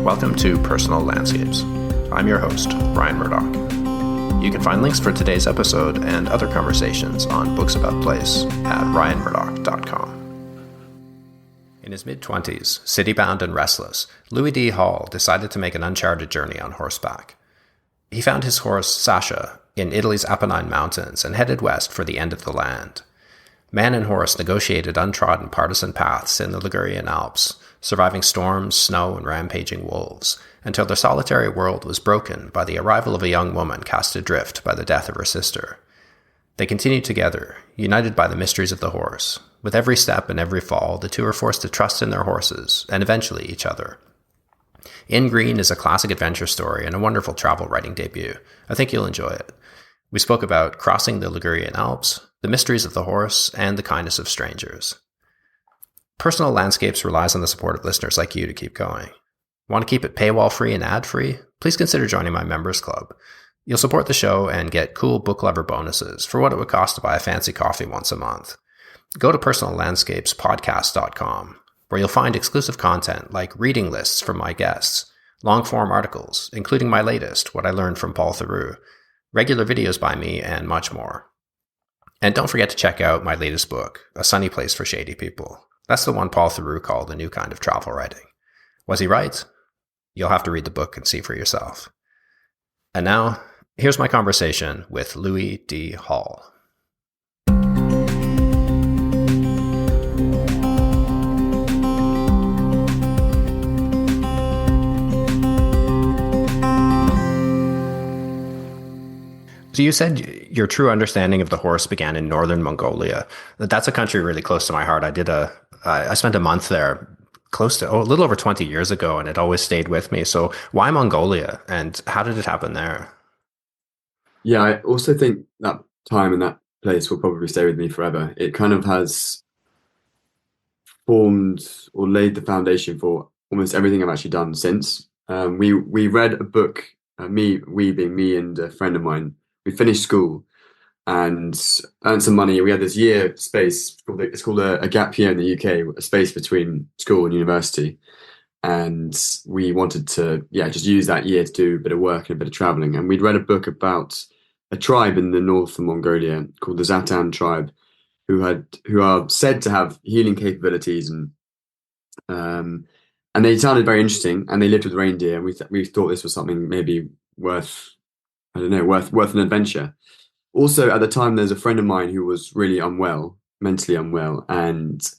Welcome to Personal Landscapes. I'm your host, Ryan Murdoch. You can find links for today's episode and other conversations on Books About Place at ryanmurdoch.com. In his mid-20s, city-bound and restless, Louis D. Hall decided to make an uncharted journey on horseback. He found his horse, Sasha, in Italy's Apennine Mountains and headed west for the end of the land. Man and horse negotiated untrodden partisan paths in the Ligurian Alps, surviving storms, snow, and rampaging wolves, until their solitary world was broken by the arrival of a young woman cast adrift by the death of her sister. They continued together, united by the mysteries of the horse. With every step and every fall, the two are forced to trust in their horses, and eventually each other. In Green is a classic adventure story and a wonderful travel writing debut. I think you'll enjoy it. We spoke about crossing the Ligurian Alps, the mysteries of the horse, and the kindness of strangers. Personal Landscapes relies on the support of listeners like you to keep going. Want to keep it paywall-free and ad-free? Please consider joining my members club. You'll support the show and get cool book lover bonuses for what it would cost to buy a fancy coffee once a month. Go to personallandscapespodcast.com, where you'll find exclusive content like reading lists from my guests, long-form articles, including my latest, What I Learned from Paul Theroux, regular videos by me, and much more. And don't forget to check out my latest book, A Sunny Place for Shady People. That's the one Paul Theroux called a new kind of travel writing. Was he right? You'll have to read the book and see for yourself. And now, here's my conversation with Louis D. Hall. So you said your true understanding of the horse began in northern Mongolia. That's a country really close to my heart. I spent a month there a little over 20 years ago, and it always stayed with me. So why Mongolia, and how did it happen there? Yeah, I also think that time and that place will probably stay with me forever. It kind of has formed or laid the foundation for almost everything I've actually done since. We read a book, we being me and a friend of mine. We finished school and earned some money. We had this year space. It's called a gap year in the UK, a space between school and university. And we wanted to, just use that year to do a bit of work and a bit of traveling. And we'd read a book about a tribe in the north of Mongolia called the Zatan tribe, who are said to have healing capabilities, and they sounded very interesting. And they lived with reindeer, and we thought this was something maybe worth an adventure. Also, at the time, there's a friend of mine who was really mentally unwell, and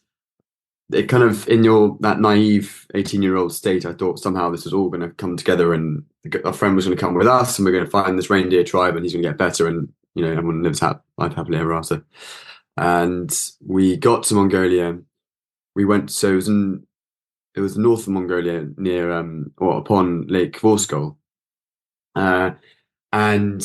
it kind of, in that naive 18-year-old state, I thought somehow this was all going to come together, and our friend was going to come with us, and we're going to find this reindeer tribe, and he's going to get better, and everyone lives life happily ever after. And we got to Mongolia. We went, so it was north of Mongolia, near upon Lake Vorskol. And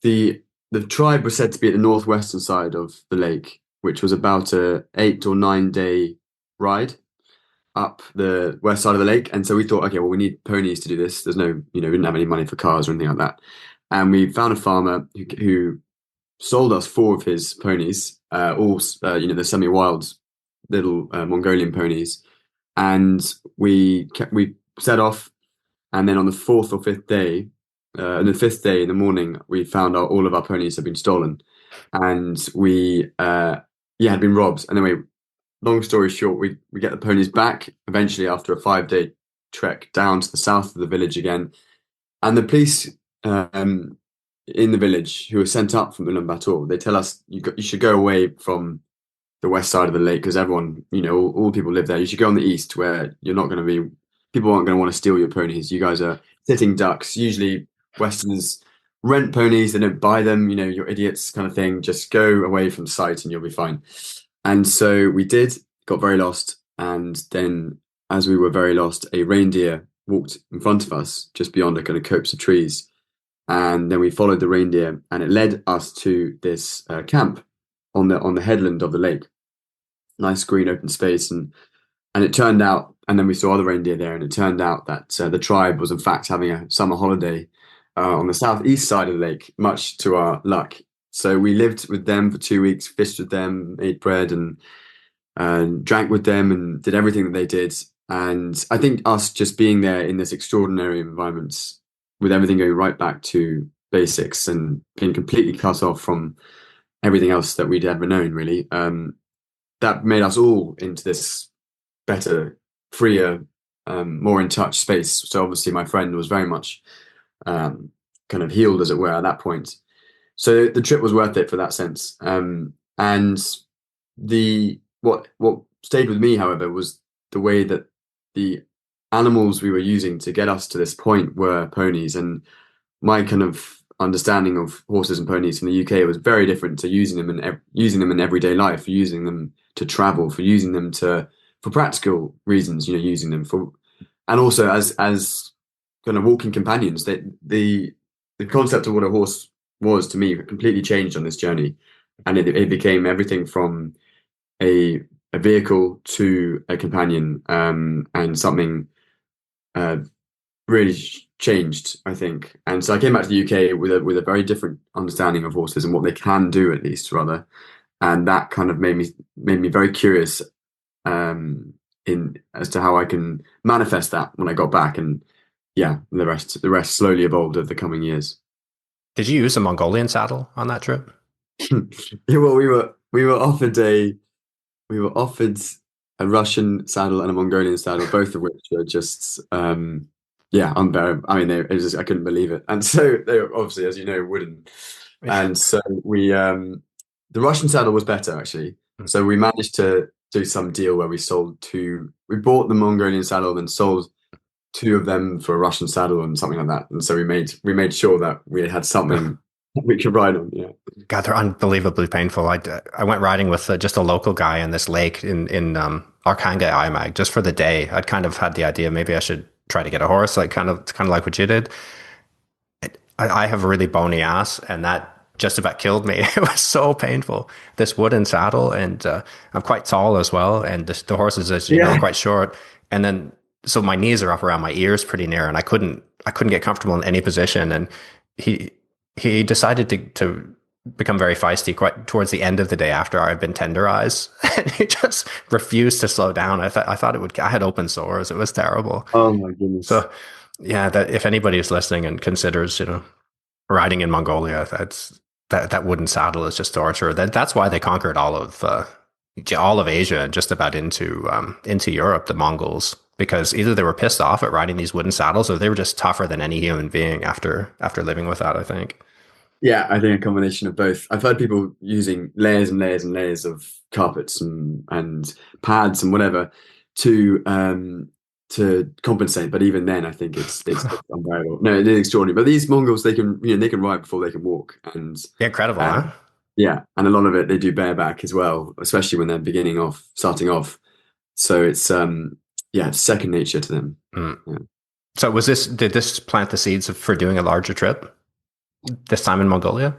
the tribe was said to be at the northwestern side of the lake, which was about a 8 or 9 day ride up the west side of the lake. And so we thought, okay, well, we need ponies to do this. There's no, we didn't have any money for cars or anything like that. And we found a farmer who sold us 4 of his ponies, the semi-wild little Mongolian ponies. And we set off. And then on the 4th or 5th day, and the 5th day in the morning, we found out all of our ponies had been stolen, and we had been robbed. And anyway, long story short, we get the ponies back eventually after a 5-day trek down to the south of the village again. And the police in the village, who were sent up from Ulaanbaatar, they tell us you should go away from the west side of the lake, because everyone, all people live there. You should go on the east, where you're not going to be. People aren't going to want to steal your ponies. You guys are sitting ducks. Usually Westerners rent ponies, they don't buy them, you're idiots kind of thing. Just go away from sight and you'll be fine. And so we did, got very lost. And then as we were very lost, a reindeer walked in front of us just beyond a kind of copse of trees. And then we followed the reindeer, and it led us to this camp on the headland of the lake. Nice green open space. And it turned out, and then we saw other reindeer there, and it turned out that the tribe was in fact having a summer holiday on the southeast side of the lake, much to our luck. So we lived with them for 2 weeks, fished with them, ate bread, and drank with them, and did everything that they did. And I think us just being there in this extraordinary environment with everything going right back to basics and being completely cut off from everything else that we'd ever known, really, that made us all into this better, freer, more in touch space. So obviously my friend was very much kind of healed, as it were, at that point. So the trip was worth it for that sense. And the what stayed with me, however, was the way that the animals we were using to get us to this point were ponies. And my kind of understanding of horses and ponies in the UK was very different to using them in everyday life, using them to travel, for using them to for practical reasons, using them for, and also as kind of walking companions. That the concept of what a horse was to me completely changed on this journey, and it became everything from a vehicle to a companion, and something really changed, I think. And so I came back to the UK with a very different understanding of horses and what they can do, at least, rather, and that kind of made me very curious, in as to how I can manifest that when I got back. And yeah, the rest slowly evolved over the coming years. Did you use a Mongolian saddle on that trip? Yeah, well, we were offered a Russian saddle and a Mongolian saddle, both of which were just yeah, unbearable. I mean, I couldn't believe it, and so they were obviously, as you know, wooden. And so the Russian saddle was better, actually. So we managed to do some deal where we sold two. We bought the Mongolian saddle and sold two of them for a Russian saddle and something like that. And so we made sure that we had something we could ride on. Yeah. God, they're unbelievably painful. I went riding with just a local guy in this lake in Arkhangelsk Imag just for the day. I'd kind of had the idea maybe I should try to get a horse, like kind of like what you did. I have a really bony ass, and that just about killed me. It was so painful. This wooden saddle, and I'm quite tall as well, and the horses, as you know, are quite short. And then so my knees are up around my ears pretty near, and I couldn't get comfortable in any position. And he decided to become very feisty quite towards the end of the day after I had been tenderized, and he just refused to slow down. I thought it would. I had open sores. It was terrible. Oh my goodness. So yeah, that if anybody is listening and considers, riding in Mongolia, that wooden saddle is just torture. That's why they conquered all of Asia and just about into Europe, the Mongols, because either they were pissed off at riding these wooden saddles, or they were just tougher than any human being after living with that, I think. Yeah, I think a combination of both. I've heard people using layers and layers and layers of carpets and pads and whatever to compensate, but even then, I think it's unbearable. No, it is extraordinary. But these Mongols, they can ride before they can walk, and Yeah, incredible, huh? yeah, and a lot of it they do bareback as well, especially when they're starting off. So it's yeah, it's second nature to them. Yeah. So did this plant the seeds for doing a larger trip this time in Mongolia?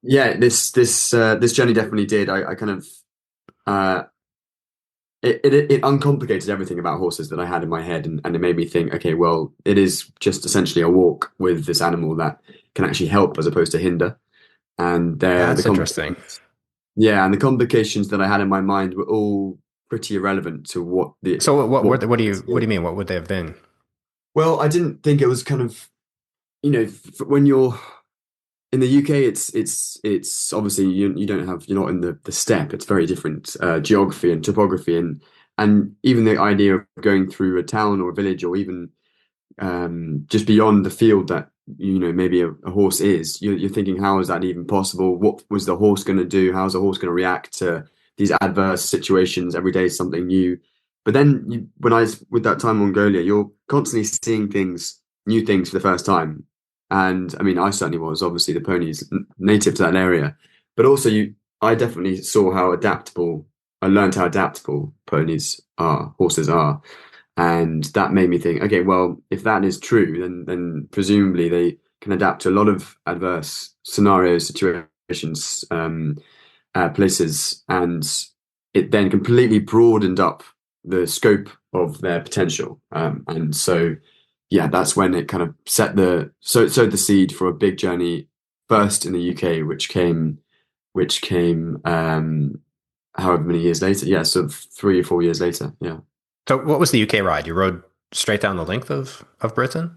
Yeah, this journey definitely did. I kind of it uncomplicated everything about horses that I had in my head, and it made me think, okay, well, it is just essentially a walk with this animal that can actually help as opposed to hinder. And That's interesting. Yeah, and the complications that I had in my mind were all pretty irrelevant to what the. So what do you mean? What would they have been? Well, I didn't think it was kind of, when you're in the UK, it's obviously you don't have, you're not in the steppe. It's very different geography and topography, and even the idea of going through a town or a village, or even just beyond the field that maybe a horse is. You're thinking, how is that even possible? What was the horse going to do? How's the horse going to react to these adverse situations? Every day is something new. But then when I was with that time in Mongolia, you're constantly seeing new things for the first time. And I mean, I certainly was. Obviously, the ponies native to that area, but also I definitely saw how adaptable. I learned how adaptable horses are, and that made me think, okay, well, if that is true, then presumably they can adapt to a lot of adverse scenarios, situations, places, and it then completely broadened up the scope of their potential. And so, yeah, that's when it kind of sowed the seed for a big journey, first in the UK, which came however many years later. Yeah, sort of 3 or 4 years later. Yeah. So what was the UK ride? You rode straight down the length of Britain?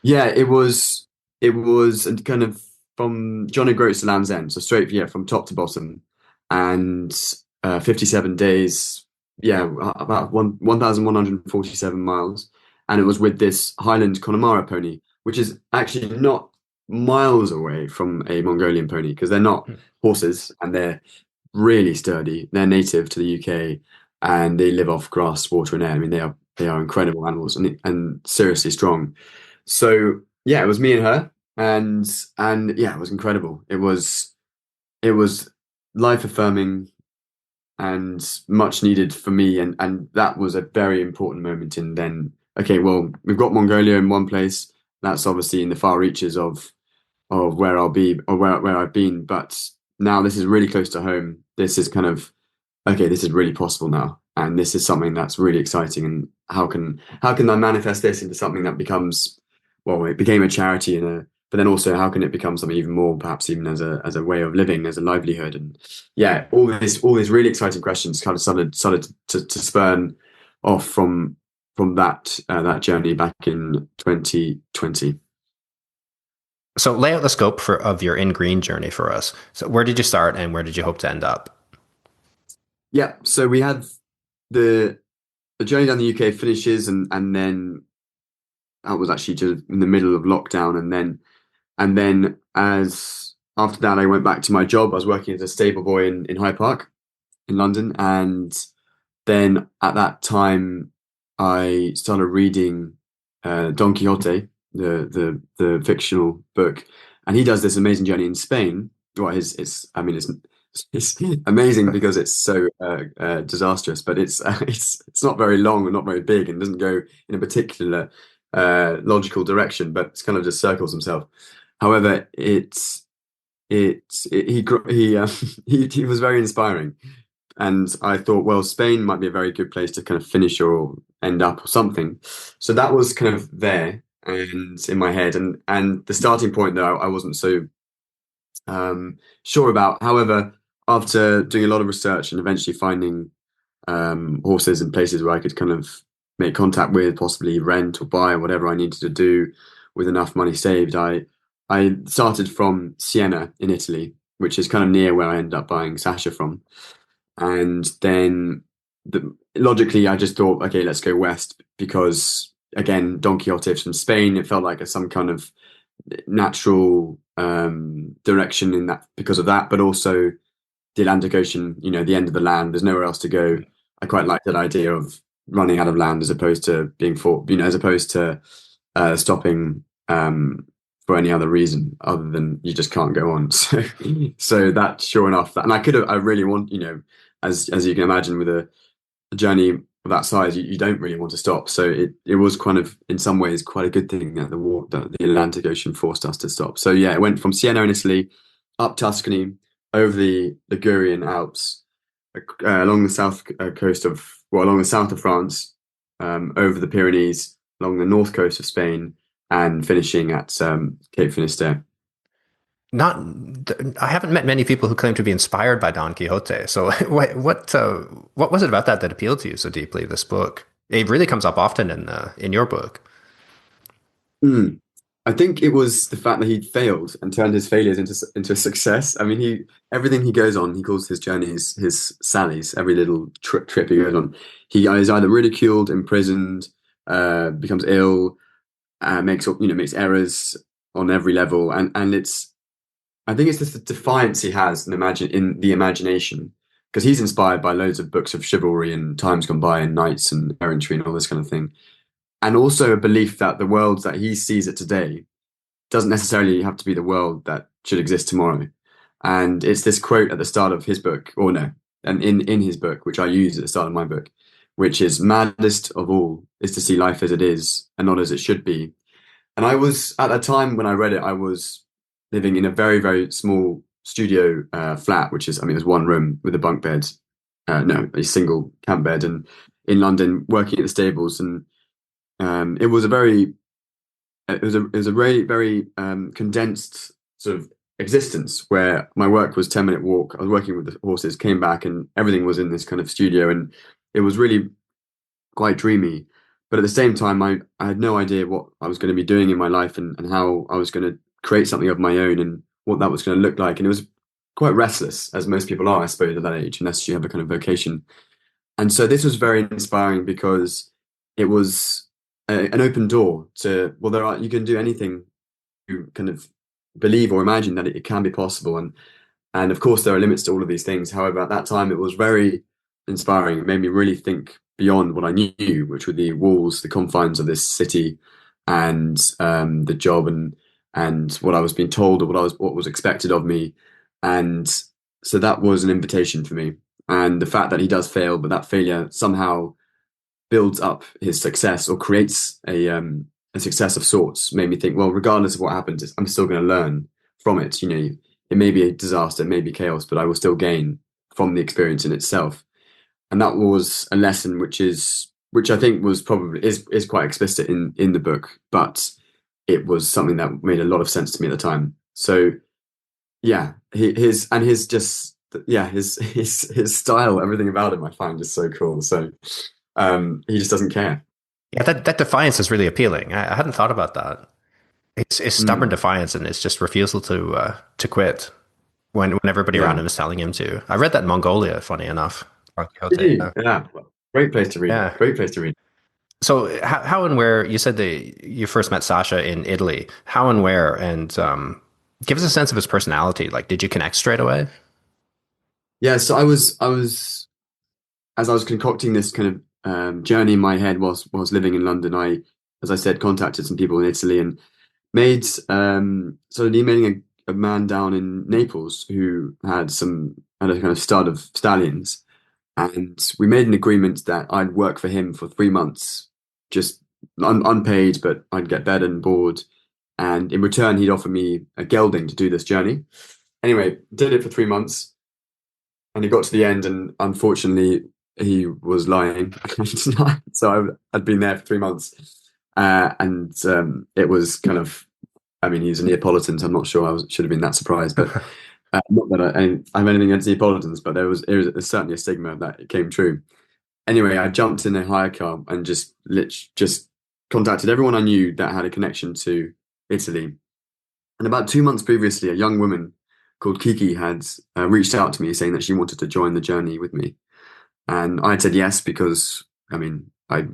Yeah, it was kind of from John O'Groats to Land's End, so straight, yeah, from top to bottom, and 57 days, yeah, about 1,147 miles, and it was with this Highland Connemara pony, which is actually not miles away from a Mongolian pony because they're not Hmm. horses and they're really sturdy. They're native to the UK and they live off grass, water, and air. I mean, they are incredible animals and seriously strong. So yeah, it was me and her, and yeah, it was incredible. It was life affirming and much needed for me, and that was a very important moment. And then, okay, well, we've got Mongolia in one place. That's obviously in the far reaches of where I'll be or where I've been, but now this is really close to home. This is kind of okay, this is really possible now, and this is something that's really exciting. And how can I manifest this into something that becomes, well, it became a charity and a, but then also how can it become something even more, perhaps even as a way of living, as a livelihood, and yeah, all these really exciting questions kind of started to spurn off from that journey back in 2020. So lay out the scope of your in green journey for us. So where did you start and where did you hope to end up? Yeah, so we had the the journey down the UK finishes, and then that was actually just in the middle of lockdown, and then as after that, I went back to my job. I was working as a stable boy in Hyde Park in London, and then at that time, I started reading Don Quixote, the fictional book, and he does this amazing journey in Spain. Well, I mean, it's amazing because it's so disastrous, but it's not very long and not very big, and doesn't go in a particular logical direction, but it's kind of just circles himself. However, he was very inspiring, and I thought, well, Spain might be a very good place to kind of finish or end up or something. So that was kind of there and in my head, and the starting point though I wasn't so sure about. However, after doing a lot of research and eventually finding horses and places where I could kind of make contact with, possibly rent or buy whatever I needed to do with enough money saved, I started from Siena in Italy, which is kind of near where I ended up buying Sasha from. And then logically, I just thought, okay, let's go west because again, Don Quixote from Spain, it felt like some kind of natural direction in that because of that, but also the Atlantic Ocean, the end of the land. There's nowhere else to go. I quite like that idea of running out of land as opposed to being fought, as opposed to stopping for any other reason other than you just can't go on. So that, sure enough, and I really want, as you can imagine, with a journey of that size, you don't really want to stop. So it was kind of, in some ways, quite a good thing that the Atlantic Ocean forced us to stop. So yeah, it went from Siena in Italy up Tuscany, over the Ligurian Alps, along the along the south of France, over the Pyrenees, along the north coast of Spain, and finishing at Cape Finisterre. Not, I haven't met many people who claim to be inspired by Don Quixote. So what was it about that appealed to you so deeply? This book, it really comes up often in your book. Mm. I think it was the fact that he'd failed and turned his failures into a success. I mean, everything he goes on, he calls his journeys his sallies. Every little trip he goes on, he is either ridiculed, imprisoned, becomes ill, makes errors on every level, and it's I think it's just the defiance he has in the imagination because he's inspired by loads of books of chivalry and times gone by and knights and errantry and all this kind of thing, and also a belief that the world that he sees it today doesn't necessarily have to be the world that should exist tomorrow. And it's this quote at the start of his book, or no, and in his book, which I use at the start of my book, which is maddest of all is to see life as it is and not as it should be. And I was at that time when I read it, I was living in a very, very small studio flat, which is, I mean, there's one room with a bunk bed, no, a single camp bed, and in London, working at the stables, and it was a very, very condensed sort of existence where my work was 10-minute walk. I was working with the horses, came back, and everything was in this kind of studio, and it was really quite dreamy. But at the same time, I had no idea what I was going to be doing in my life, and how I was going to create something of my own, and what that was going to look like. And it was quite restless, as most people are, I suppose, at that age, unless you have a kind of vocation. And so this was very inspiring because it was an open door to, well, you can do anything you kind of believe or imagine that it can be possible. And of course, there are limits to all of these things. However, at that time, it was very inspiring. It made me really think beyond what I knew, which were the walls, the confines of this city, and the job, and what I was being told, or what was expected of me. And so that was an invitation for me. And the fact that he does fail, but that failure somehow builds up his success, or creates a success of sorts, made me think, well, regardless of what happens, I'm still going to learn from it. You know, it may be a disaster, it may be chaos, but I will still gain from the experience in itself. And that was a lesson which I think was probably is quite explicit in the book, but it was something that made a lot of sense to me at the time. So yeah, his just yeah his style, everything about him, I find just so cool. So he just doesn't care. Yeah, that defiance is really appealing. I hadn't thought about that. It's stubborn Mm. defiance, and it's just refusal to quit when everybody around Yeah. him is telling him to. I read that in Mongolia, funny enough. Don Did Quixote. you? Yeah. Great place to read. Yeah. Great place to read. So how and where you said that you first met Sasha in Italy? How and where, and give us a sense of his personality. Like, did you connect straight away? Yeah. So I was as I was concocting this kind of journey in my head whilst living in London. As I said, contacted some people in Italy, and made started emailing a man down in Naples who had a kind of stud of stallions, and we made an agreement that I'd work for him for 3 months, just unpaid, but I'd get bed and board, and in return he'd offer me a gelding to do this journey. Anyway, did it for 3 months, and it got to the end, and unfortunately he was lying. So I'd been there for 3 months, and it was kind of, I mean, he's a Neapolitan, so I'm not sure should have been that surprised. But not that I have anything against Neapolitans, but it was certainly a stigma that it came true. Anyway, I jumped in a hire car and just contacted everyone I knew that had a connection to Italy. And about 2 months previously, a young woman called Kiki had reached out to me saying that she wanted to join the journey with me. And I said yes, because, I mean, I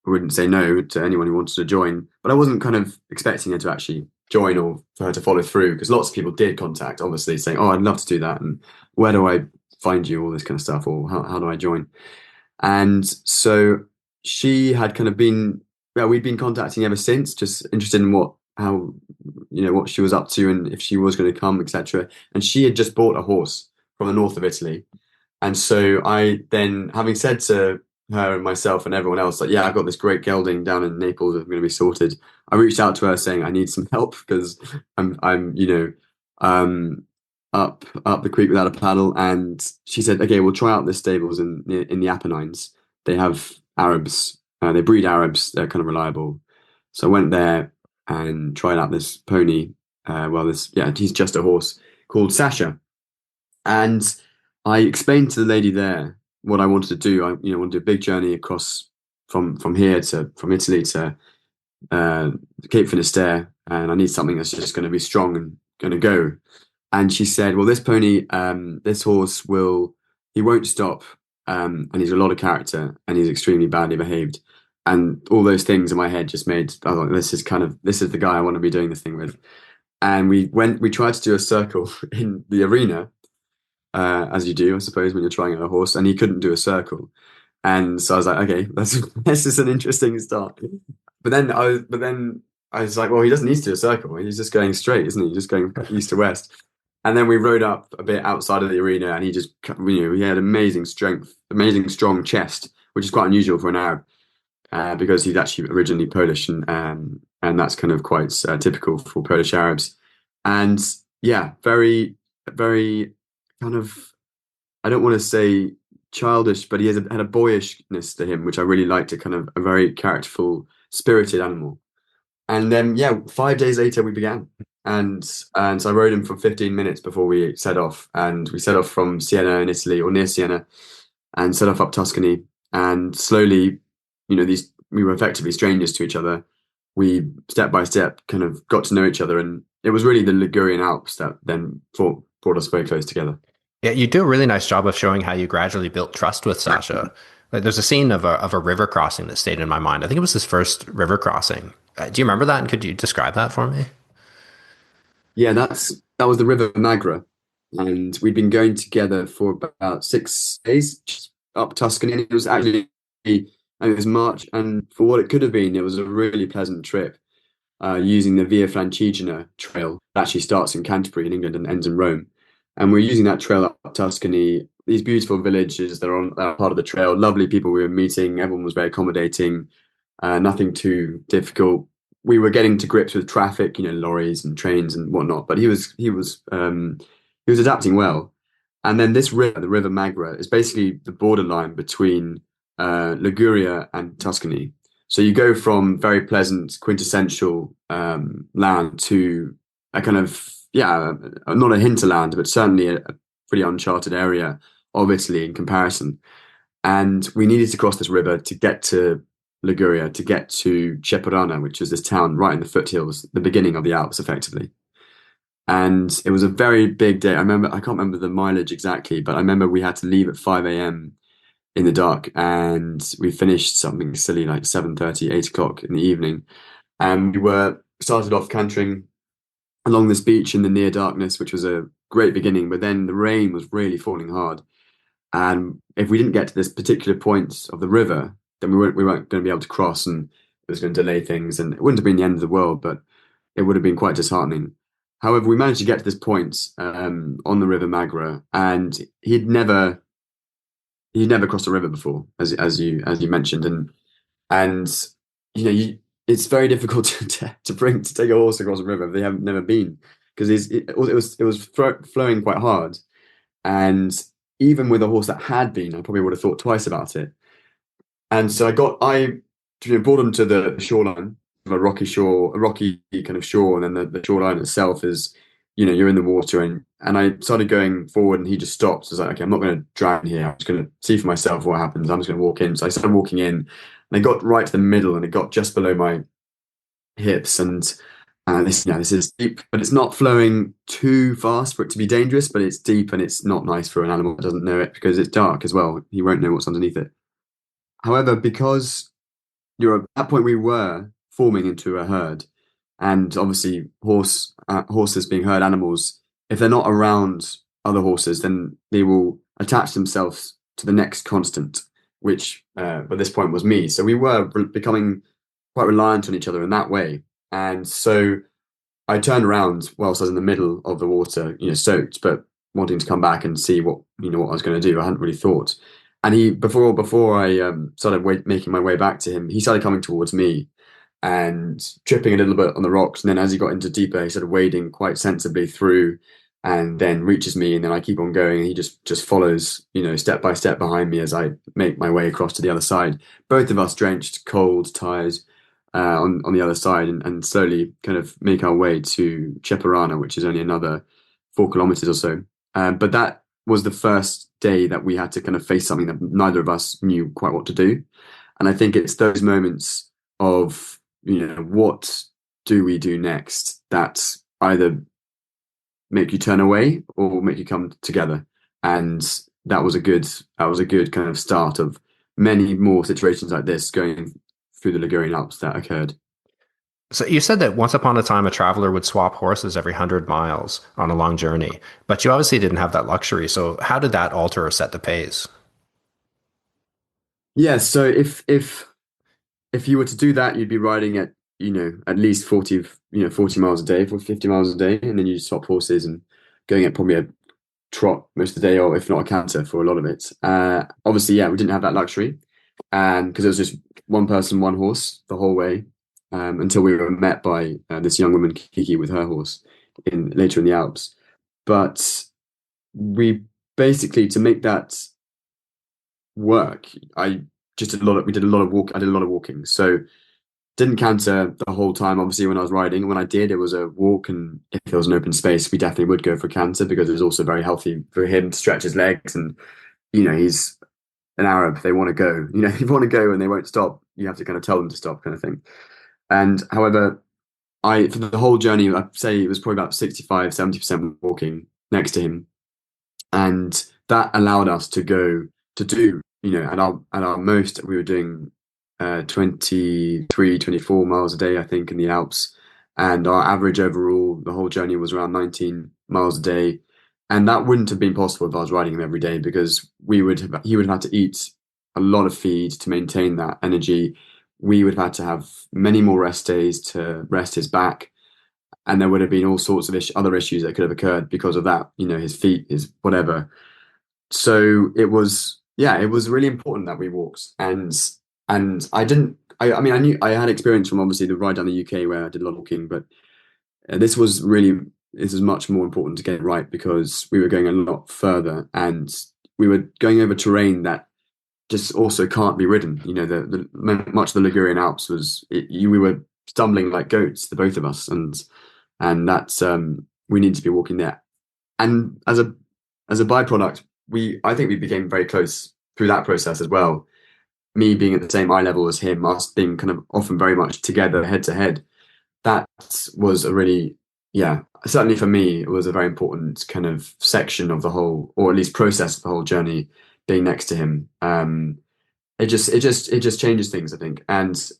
wouldn't say no to anyone who wanted to join, but I wasn't kind of expecting her to actually join, or for her to follow through, because lots of people did contact, obviously, saying, oh, I'd love to do that, and where do I find you, all this kind of stuff, or how do I join? And so she had kind of been, well, we'd been contacting ever since, just interested in what she was up to, and if she was going to come, etc. And she had just bought a horse from the north of Italy. And so I then, having said to her and myself and everyone else, like, yeah, I've got this great gelding down in Naples, I'm going to be sorted. I reached out to her saying I need some help, because I'm um, up the creek without a paddle. And she said, okay, we'll try out the stables in the Apennines. They have Arabs, they breed Arabs. They're kind of reliable. So I went there and tried out this pony. He's just a horse called Sasha. And I explained to the lady there what I wanted to do. I want to do a big journey across from Italy to Cape Finisterre, and I need something that's just going to be strong and going to go. And she said, "Well, this pony, this horse he won't stop, and he's a lot of character, and he's extremely badly behaved." And all those things in my head just made, I thought, this is the guy I want to be doing the thing with. And we tried to do a circle in the arena, as you do, I suppose, when you're trying out a horse, and he couldn't do a circle. And so I was like, okay, this is an interesting start. But then I was like, well, he doesn't need to do a circle. He's just going straight, isn't he? Just going east to west. And then we rode up a bit outside of the arena, and he had amazing strength, amazing strong chest, which is quite unusual for an Arab, because he's actually originally Polish, and that's kind of quite typical for Polish Arabs. And yeah, very, very kind of, I don't want to say childish, but had a boyishness to him, which I really liked. A kind of a very characterful, spirited animal. And then, yeah, 5 days later we began, and so I rode him for 15 minutes before we set off, and we set off from Siena in Italy, or near Siena, and set off up Tuscany, and slowly these we were effectively strangers to each other. We step by step kind of got to know each other, and it was really the Ligurian Alps that then brought us very close together. Yeah, you do a really nice job of showing how you gradually built trust with Sasha. Like, there's a scene of a river crossing that stayed in my mind. I think it was his first river crossing. Do you remember that? And could you describe that for me? Yeah, that was the River Magra, and we'd been going together for about 6 days just up Tuscany. And it was actually, and it was March, and for what it could have been, it was a really pleasant trip using the Via Francigena trail that actually starts in Canterbury in England and ends in Rome. And we're using that trail up Tuscany. These beautiful villages that are part of the trail, lovely people we were meeting. Everyone was very accommodating, nothing too difficult. We were getting to grips with traffic, lorries and trains and whatnot. But he was adapting well. And then this river, the River Magra, is basically the borderline between Liguria and Tuscany. So you go from very pleasant, quintessential land to a kind of, yeah, not a hinterland, but certainly a pretty uncharted area of Italy in comparison. And we needed to cross this river to get to Liguria, to get to Ceperana, which is this town right in the foothills, the beginning of the Alps, effectively. And it was a very big day. I can't remember the mileage exactly, but I remember we had to leave at 5 a.m. in the dark, and we finished something silly like 7:30, 8 o'clock in the evening. And we were started off cantering along this beach in the near darkness, which was a great beginning, but then the rain was really falling hard. And if we didn't get to this particular point of the river, then we weren't going to be able to cross, and it was going to delay things. And it wouldn't have been the end of the world, but it would have been quite disheartening. However, we managed to get to this point on the River Magra, and he'd never crossed a river before, as you mentioned, and it's very difficult to take a horse across a river if they haven't never been, because it was flowing quite hard, and even with a horse that had been, I probably would have thought twice about it. And so I brought him to the shoreline, a rocky shore, a rocky kind of shore, and then the shoreline itself is, you're in the water, and I started going forward, and he just stopped. I was like, okay, I'm not going to drown here. I'm just going to see for myself what happens. I'm just going to walk in. So I started walking in, and I got right to the middle, and it got just below my hips, and this is deep, but it's not flowing too fast for it to be dangerous. But it's deep, and it's not nice for an animal that doesn't know it, because it's dark as well. He won't know what's underneath it. However, because at that point we were forming into a herd, and obviously horses being herd animals, if they're not around other horses, then they will attach themselves to the next constant, which at this point was me. So we were becoming quite reliant on each other in that way. And so I turned around whilst I was in the middle of the water, soaked, but wanting to come back and see what I was going to do. I hadn't really thought. And before I started making my way back to him, he started coming towards me and tripping a little bit on the rocks. And then as he got into deeper, he started wading quite sensibly through, and then reaches me. And then I keep on going, and he just follows, step by step behind me as I make my way across to the other side. Both of us drenched, cold, tired, on the other side, and slowly kind of make our way to Ceperana, which is only another 4 kilometers or so. But that was the first day that we had to kind of face something that neither of us knew quite what to do. And I think it's those moments of, what do we do next, that either make you turn away or make you come together. And that was a good kind of start of many more situations like this going through the Ligurian Alps that occurred. So you said that once upon a time, a traveler would swap horses every 100 miles on a long journey, but you obviously didn't have that luxury. So how did that alter or set the pace? Yeah, so if you were to do that, you'd be riding at at least 40 miles a day, for 50 miles a day, and then you swap horses and going at probably a trot most of the day, or if not a canter for a lot of it. Obviously, yeah, we didn't have that luxury, and because it was just one person, one horse the whole way, until we were met by this young woman, Kiki, with her horse later in the Alps. But we basically, to make that work, I just did a lot of we did a lot of walk I did a lot of walking. So didn't canter the whole time, obviously, when I was riding. When I did, it was a walk, and if there was an open space, we definitely would go for canter, because it was also very healthy for him to stretch his legs, and he's an Arab, they want to go. You know, if you want to go and they won't stop, you have to kind of tell them to stop, kind of thing. And however, I for the whole journey, I'd say it was probably about 65, 70% walking next to him, and that allowed us to go to do, you know, at our most we were doing 23, 24 miles a day, I think, in the Alps, and our average overall the whole journey was around 19 miles a day. And that wouldn't have been possible if I was riding him every day, because he would have had to eat a lot of feed to maintain that energy. We would have had to have many more rest days to rest his back, and there would have been all sorts of other issues that could have occurred because of that. You know, his feet, his whatever. So it was, yeah, it was really important that we walked, and I didn't. I mean, I knew I had experience from obviously the ride down the UK where I did a lot of walking, but this was really, this is much more important to get it right, because we were going a lot further and we were going over terrain that just also can't be ridden. You know, much of the Ligurian Alps we were stumbling like goats, the both of us, and that's we need to be walking there. And as a byproduct, I think we became very close through that process as well. Me being at the same eye level as him, us being kind of often very much together, head to head. That was a really, yeah, certainly for me, it was a very important kind of section of the whole, or at least process of the whole journey, being next to him. It just changes things, I think. And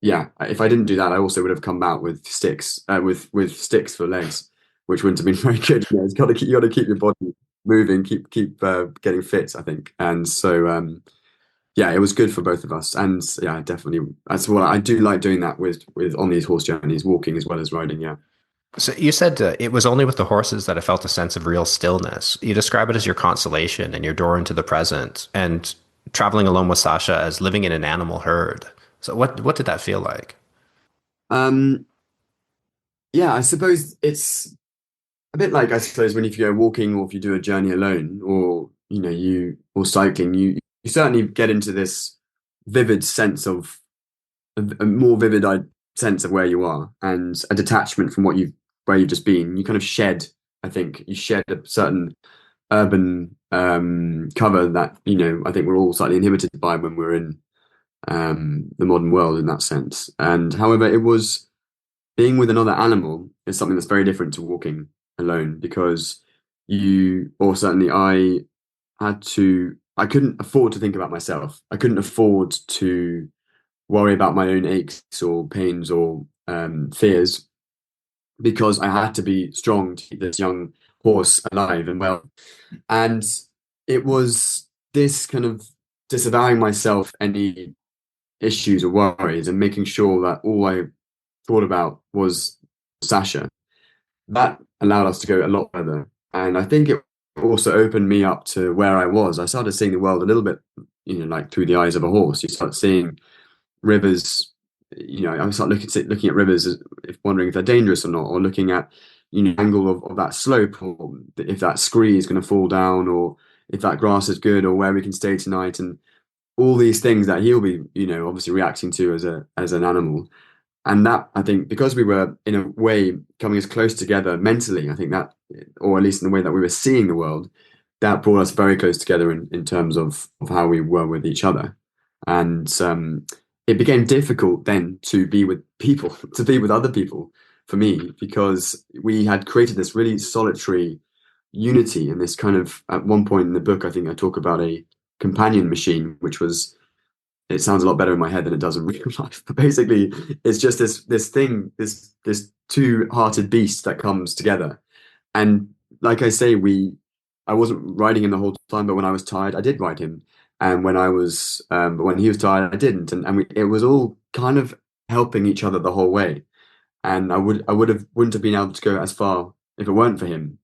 yeah, if I didn't do that, I also would have come out with sticks, with sticks for legs, which wouldn't have been very good. You know, you got to keep your body moving, keep getting fit, I think. And so yeah, it was good for both of us. And yeah, definitely, that's what I do like doing that with on these horse journeys, walking as well as riding. Yeah. So you said it was only with the horses that I felt a sense of real stillness. You describe it as your consolation and your door into the present, and traveling alone with Sasha as living in an animal herd. So what did that feel like? Um, yeah, I suppose it's a bit like, I suppose, when if you go walking or if you do a journey alone, or you know, or cycling, you certainly get into this vivid sense of a more vivid sense of where you are, and a detachment from where you've just been. You kind of shed, I think, you shed a certain urban cover that, you know, I think we're all slightly inhibited by when we're in the modern world in that sense. And however, it was being with another animal is something that's very different to walking alone, because or certainly I couldn't afford to think about myself. I couldn't afford to worry about my own aches or pains or fears, because I had to be strong to keep this young horse alive and well. And it was this kind of disavowing myself any issues or worries, and making sure that all I thought about was Sasha. That allowed us to go a lot further. And I think it also opened me up to where I was. I started seeing the world a little bit, you know, like through the eyes of a horse. You start seeing rivers, you know, I start looking at rivers if wondering if they're dangerous or not, or looking at, you know, angle of that slope, or if that scree is going to fall down, or if that grass is good, or where we can stay tonight, and all these things that he'll be, you know, obviously reacting to as an animal. And that, I think, because we were in a way coming as close together mentally, I think that, or at least in the way that we were seeing the world, that brought us very close together in terms of how we were with each other. And it became difficult then to be with people, to be with other people for me, because we had created this really solitary unity. And this kind of, at one point in the book, I think I talk about a companion machine, which was, it sounds a lot better in my head than it does in real life. But basically, it's just this thing, this two-hearted beast that comes together. And like I say, I wasn't riding him the whole time, but when I was tired, I did ride him. And but when he was tired, I didn't. And it was all kind of helping each other the whole way. And wouldn't have been able to go as far if it weren't for him.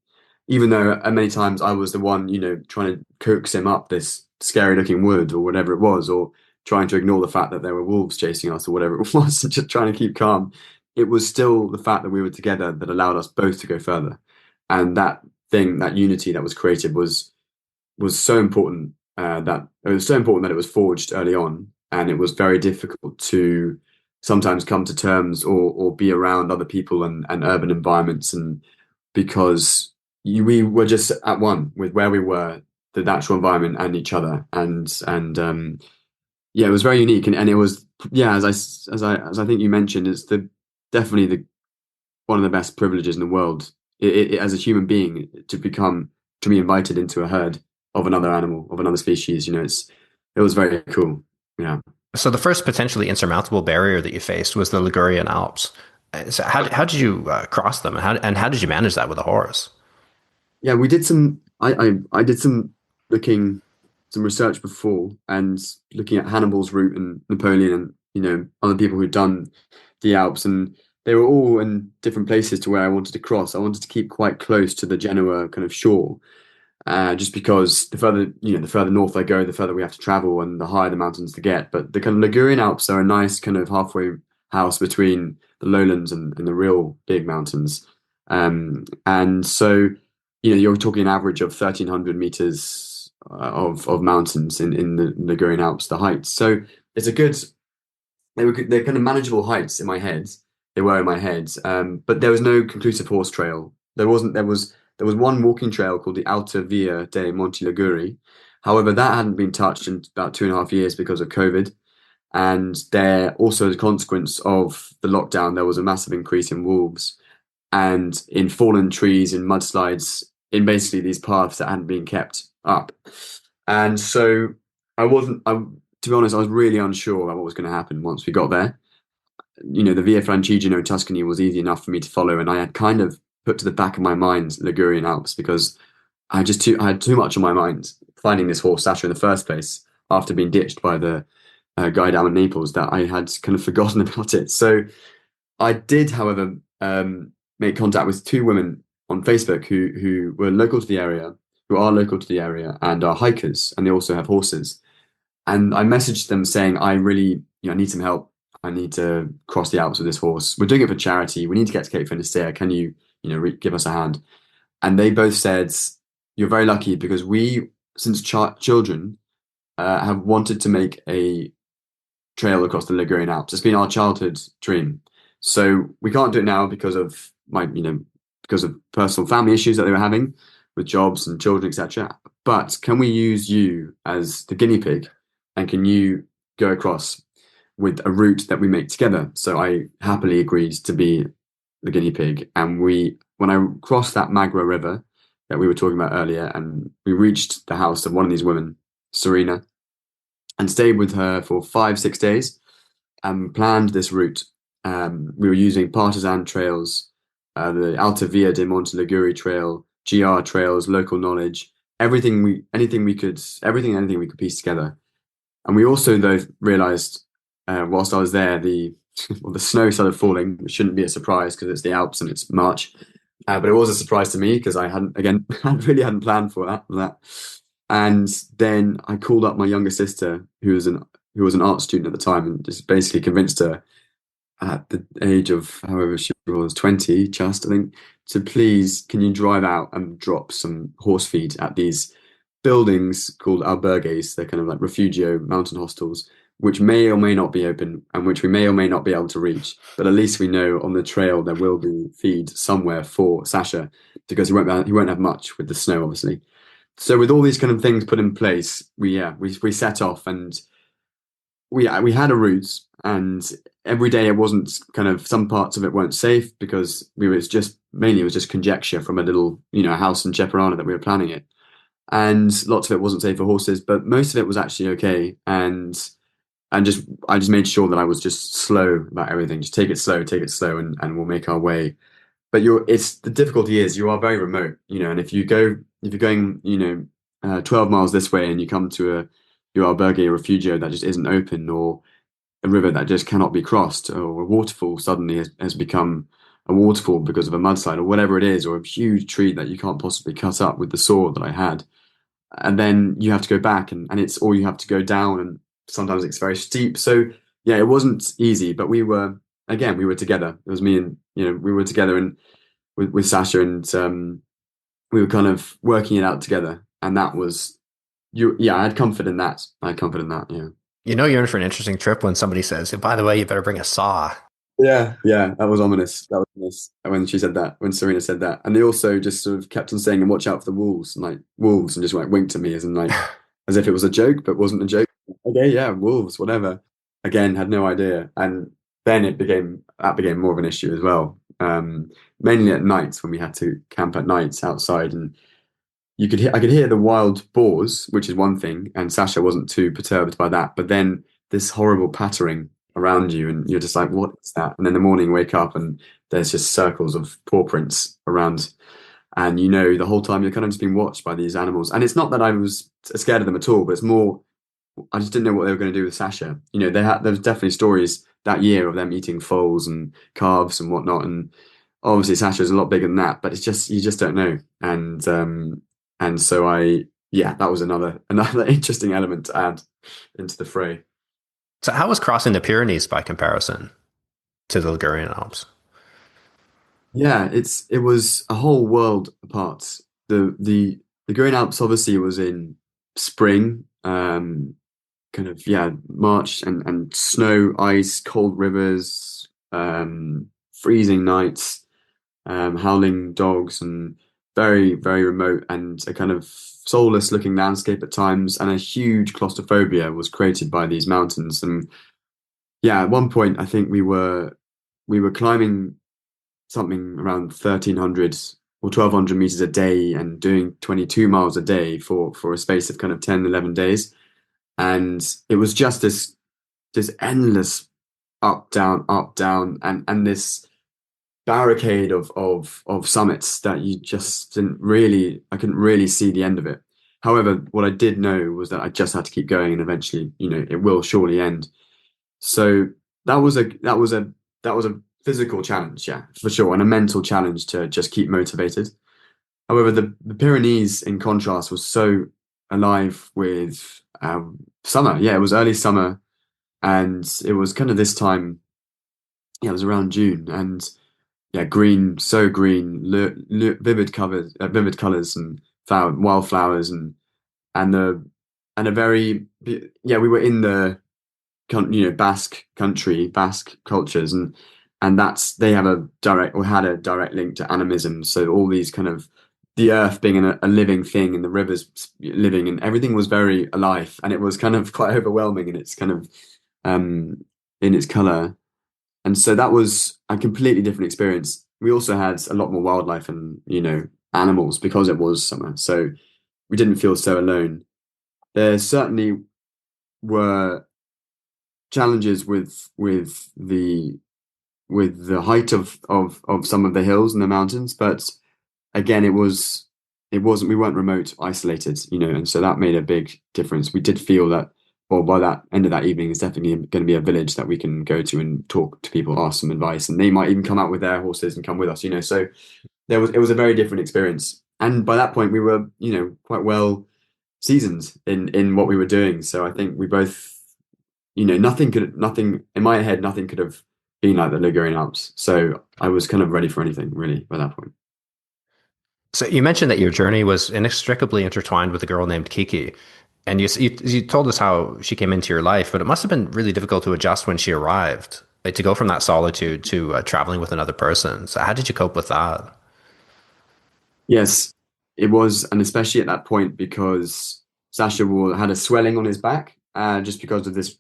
Even though many times I was the one, you know, trying to coax him up this scary looking wood or whatever it was, or trying to ignore the fact that there were wolves chasing us or whatever it was, just trying to keep calm. It was still the fact that we were together that allowed us both to go further. And that thing, that unity that was created was so important, that it was so important that it was forged early on. And it was very difficult to sometimes come to terms or be around other people and urban environments, and because we were just at one with where we were the natural environment and each other, and yeah, it was very unique, and it was, yeah, as I think you mentioned, it's the definitely the one of the best privileges in the world, as a human being, to be invited into a herd of another animal, of another species. It was very cool. Yeah. So the first potentially insurmountable barrier that you faced was the Ligurian Alps. So how did you cross them, and how did you manage that with a horse? Yeah, we did some. I did some looking, some research before, and looking at Hannibal's route and Napoleon, and other people who'd done the Alps, and they were all in different places to where I wanted to cross. I wanted to keep quite close to the Genoa kind of shore, just because the further north I go, the further we have to travel, and the higher the mountains to get. But the kind of Ligurian Alps are a nice kind of halfway house between the lowlands and the real big mountains. And so, you're talking an average of 1,300 meters of mountains in the Ligurian Alps, the heights. So it's a good. They're kind of manageable heights in my head. They were in my head, but there was no conclusive horse trail. There wasn't. There was one walking trail called the Alta Via dei Monti Liguri. However, that hadn't been touched in about 2.5 years because of COVID. And there also, as a consequence of the lockdown, there was a massive increase in wolves and in fallen trees, in mudslides, in basically these paths that hadn't been kept up. And so to be honest, I was really unsure about what was going to happen once we got there. The Via Francigeno Tuscany was easy enough for me to follow, and I had kind of put to the back of my mind Ligurian Alps because I had too much on my mind finding this horse Sasha in the first place after being ditched by the guy down in Naples, that I had kind of forgotten about it. So I did, however, make contact with two women on Facebook who were local to the area, who are local to the area and are hikers, and they also have horses. And I messaged them saying, I really, I need some help. I need to cross the Alps with this horse. We're doing it for charity. We need to get to Cape Finisterre. Can you, give us a hand? And they both said, you're very lucky because we, since children, have wanted to make a trail across the Ligurian Alps. It's been our childhood dream. So we can't do it now because of because of personal family issues that they were having with jobs and children, etc. But can we use you as the guinea pig, and can you go across with a route that we make together? So I happily agreed to be the guinea pig, and when I crossed that Magra River that we were talking about earlier, and we reached the house of one of these women, Serena, and stayed with her for 5-6 days and planned this route. We were using partisan trails, the Alta Via dei Monti Liguri trail, GR trails, local knowledge, everything and anything we could piece together. And we also, though, realised whilst I was there, the snow started falling, which shouldn't be a surprise because it's the Alps and it's March. But it was a surprise to me because I hadn't planned for that. And then I called up my younger sister, who was an art student at the time, and just basically convinced her at the age of however she was, 20, just I think, to please, can you drive out and drop some horse feed at these buildings called albergues? They're kind of like refugio mountain hostels, which may or may not be open and which we may or may not be able to reach. But at least we know on the trail there will be feed somewhere for Sasha, because he won't have much with the snow, obviously. So with all these kind of things put in place, we set off, and we had a route, and every day it wasn't kind of, some parts of it weren't safe because it was just conjecture from a little house in Ceperano that we were planning it, and lots of it wasn't safe for horses, but most of it was actually okay. And I just made sure that I was just slow about everything. Just take it slow, and we'll make our way. But the difficulty is you are very remote, and if you're going, 12 miles this way and you come to your albergue or refugio that just isn't open, or a river that just cannot be crossed, or a waterfall suddenly has become a waterfall because of a mudslide or whatever it is, or a huge tree that you can't possibly cut up with the saw that I had. And then you have to go back or you have to go down, and sometimes it's very steep. So yeah, it wasn't easy, but we were together. It was me and, we were together and with Sasha, and we were kind of working it out together. And that was, I had comfort in that. Yeah. You're in for an interesting trip when somebody says, "By the way, you better bring a saw." Yeah, that was ominous. That was ominous when she said that, when Serena said that. And they also just sort of kept on saying, and watch out for the wolves, and like wolves, and just like winked at me as in like as if it was a joke, but wasn't a joke. Okay, yeah, wolves, whatever. Again, had no idea. And then that became more of an issue as well. Mainly at nights when we had to camp at nights outside, and I could hear the wild boars, which is one thing, and Sasha wasn't too perturbed by that. But then this horrible pattering around you, and you're just like, what is that? And then in the morning, wake up, and there's just circles of paw prints around, and the whole time you're kind of just being watched by these animals. And it's not that I was scared of them at all, but it's more I just didn't know what they were going to do with Sasha. There was definitely stories that year of them eating foals and calves and whatnot, and obviously Sasha's a lot bigger than that, but it's just you just don't know. And so yeah, that was another interesting element to add into the fray. So how was crossing the Pyrenees by comparison to the Ligurian Alps? Yeah, it was a whole world apart. The Ligurian Alps obviously was in spring, kind of yeah, March and snow, ice, cold rivers, freezing nights, howling dogs, and very, very remote and a kind of soulless looking landscape at times, and a huge claustrophobia was created by these mountains. And yeah, at one point I think we were climbing something around 1,300 or 1,200 meters a day and doing 22 miles a day for a space of kind of 10, 11 days. And it was just this endless up down, and this barricade of summits that you just I couldn't really see the end of it. However, what I did know was that I just had to keep going, and eventually, it will surely end. So that was a physical challenge, yeah, for sure, and a mental challenge to just keep motivated. However, the Pyrenees, in contrast, was so alive with summer. Yeah, it was early summer, and it was kind of this time. Yeah, it was around June, and yeah, green, so green, vivid colors, and wildflowers, and the and a very yeah. We were in the Basque country, Basque cultures, and that's they have a direct or had a direct link to animism. So all these kind of the earth being a living thing and the rivers living and everything was very alive, and it was kind of quite overwhelming in its kind of um in its color. And so that was a completely different experience. We also had a lot more wildlife and animals because it was summer, so we didn't feel so alone. There certainly were challenges with the height of some of the hills and the mountains, but again, it wasn't we weren't remote, isolated, and so that made a big difference. We did feel that, well, by that end of that evening, it's definitely going to be a village that we can go to and talk to people, ask some advice, and they might even come out with their horses and come with us, So it was a very different experience, and by that point, we were, quite well seasoned in what we were doing. So I think we both nothing in my head, nothing could have been like the Ligurian Alps. So I was kind of ready for anything really by that point. So you mentioned that your journey was inextricably intertwined with a girl named Kiki, and you told us how she came into your life, but it must have been really difficult to adjust when she arrived, like to go from that solitude to traveling with another person. So how did you cope with that? Yes, it was, and especially at that point because had a swelling on his back, just because of this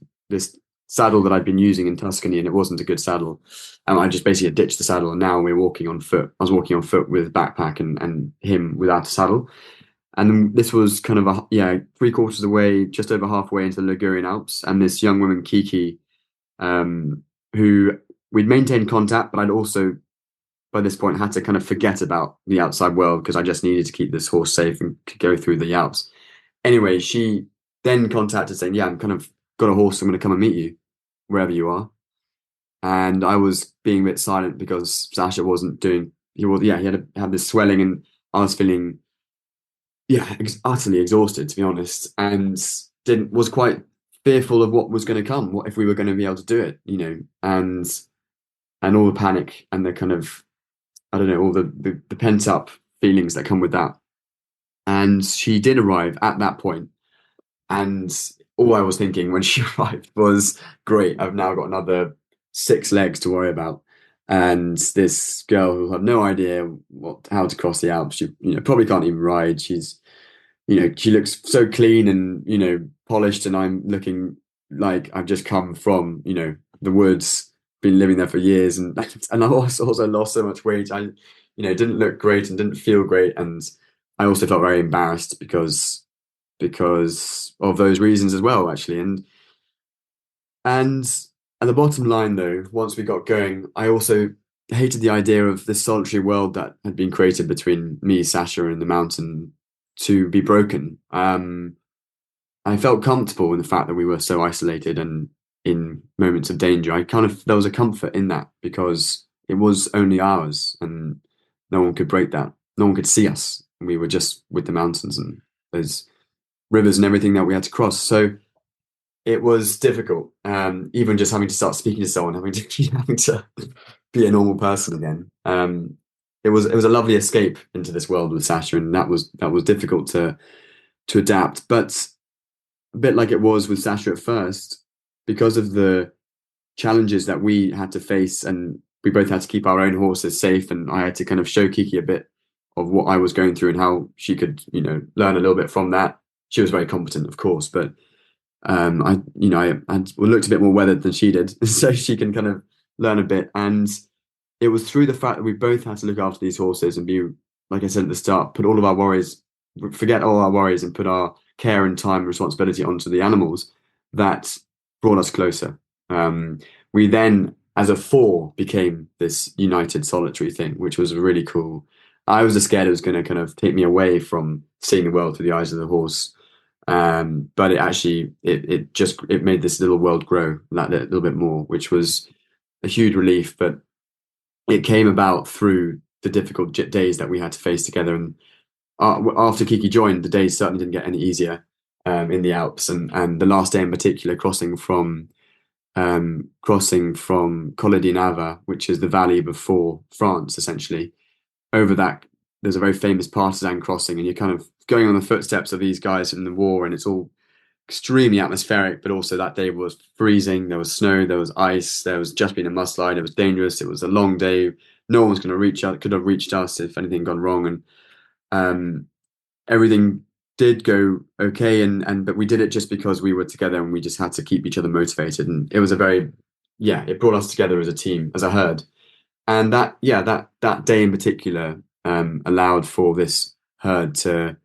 saddle that I'd been using in Tuscany, and it wasn't a good saddle. And I just basically ditched the saddle, and now we're walking on foot. I was walking on foot with a backpack and him without a saddle. And this was kind of yeah, three-quarters of the way, just over halfway into the Ligurian Alps. And this young woman, Kiki, who we'd maintained contact, but I'd also, by this point, had to kind of forget about the outside world because I just needed to keep this horse safe and could go through the Alps. Anyway, she then contacted saying, yeah, I'm kind of got a horse. I'm going to come and meet you wherever you are. And I was being a bit silent because Sasha wasn't doing, yeah, he had this swelling, and I was feeling yeah, utterly exhausted to be honest, and didn't was quite fearful of what was going to come, what if we were going to be able to do it, and all the panic and the kind of I don't know, all the pent up feelings that come with that. And she did arrive at that point, and all I was thinking when she arrived was, great, I've now got another six legs to worry about. And this girl who had no idea how to cross the Alps, she probably can't even ride. She looks so clean and polished, and I'm looking like I've just come from the woods, been living there for years, and I also lost so much weight. I didn't look great and didn't feel great, and I also felt very embarrassed because of those reasons as well, actually. And at the bottom line, though, once we got going, I also hated the idea of this solitary world that had been created between me, Sasha, and the mountain to be broken. I felt comfortable in the fact that we were so isolated, and in moments of danger, there was a comfort in that because it was only ours and no one could break that. No one could see us. We were just with the mountains and those rivers and everything that we had to cross. So it was difficult. Even just having to start speaking to someone, having to be a normal person again. It was a lovely escape into this world with Sasha, and that was difficult to adapt. But a bit like it was with Sasha at first, because of the challenges that we had to face, and we both had to keep our own horses safe, and I had to kind of show Kiki a bit of what I was going through and how she could, learn a little bit from that. She was very competent, of course, but I looked a bit more weathered than she did, so she can kind of learn a bit. And it was through the fact that we both had to look after these horses and be, like I said at the start, forget all our worries and put our care and time and responsibility onto the animals that brought us closer. We then, as a four, became this united solitary thing, which was really cool. I was scared it was going to kind of take me away from seeing the world through the eyes of the horse. But it actually it made this little world grow that little bit more, which was a huge relief. But it came about through the difficult days that we had to face together. And after Kiki joined, the days certainly didn't get any easier in the Alps. And the last day in particular, crossing from Colle di Nava, which is the valley before France, essentially. Over that, there's a very famous partisan crossing, and you're kind of going on the footsteps of these guys from the war, and it's all extremely atmospheric. But also that day was freezing. There was snow, there was ice, there was just been a mudslide. It was dangerous. It was a long day. No one was going to reach out. Could have reached us if anything had gone wrong, and everything did go okay. But we did it just because we were together, and we just had to keep each other motivated. And it was it brought us together as a team, as a herd. And that day in particular allowed for this herd to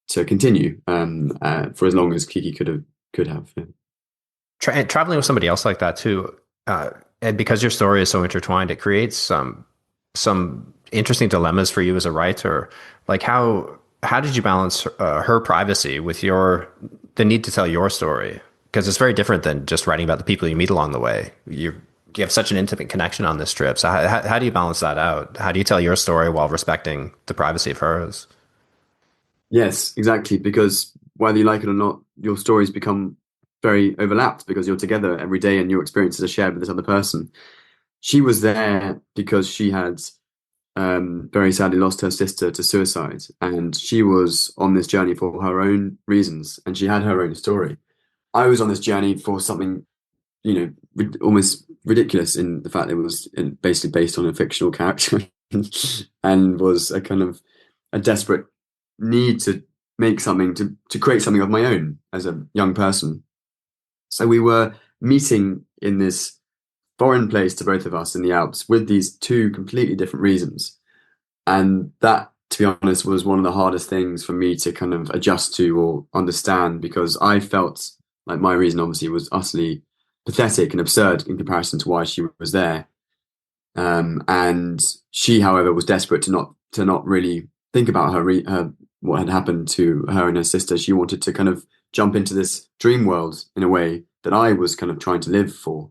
continue for as long as Kiki could have. Traveling with somebody else like that too, and because your story is so intertwined, it creates some interesting dilemmas for you as a writer. Like how did you balance her privacy with the need to tell your story? Because it's very different than just writing about the people you meet along the way. You have such an intimate connection on this trip. So how do you balance that out? How do you tell your story while respecting the privacy of hers? Yes, exactly. Because whether you like it or not, your stories become very overlapped because you're together every day and your experiences are shared with this other person. She was there because she had very sadly lost her sister to suicide, and she was on this journey for her own reasons, and she had her own story. I was on this journey for something, almost ridiculous in the fact that it was basically based on a fictional character and was a kind of a desperate need to make something, to create something of my own as a young person. So we were meeting in this foreign place to both of us in the Alps with these two completely different reasons. And that, to be honest, was one of the hardest things for me to kind of adjust to or understand, because I felt like my reason obviously was utterly pathetic and absurd in comparison to why she was there. And she, however, was desperate to not really think about her what had happened to her and her sister. She wanted to kind of jump into this dream world in a way that I was kind of trying to live for.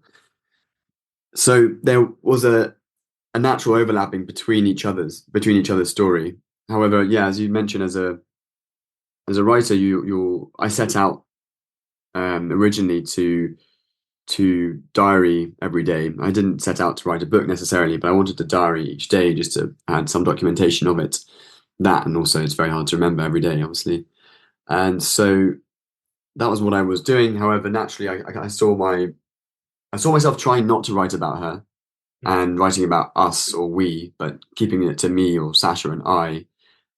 So there was a natural overlapping between each other's story. However, yeah, as you mentioned, as a writer, I set out originally to diary every day. I didn't set out to write a book necessarily, but I wanted to diary each day just to add some documentation of it. That, and also it's very hard to remember every day, obviously. And so that was what I was doing. However, naturally, I saw I saw myself trying not to write about her Mm. and writing about us or we, but keeping it to me or Sasha and I.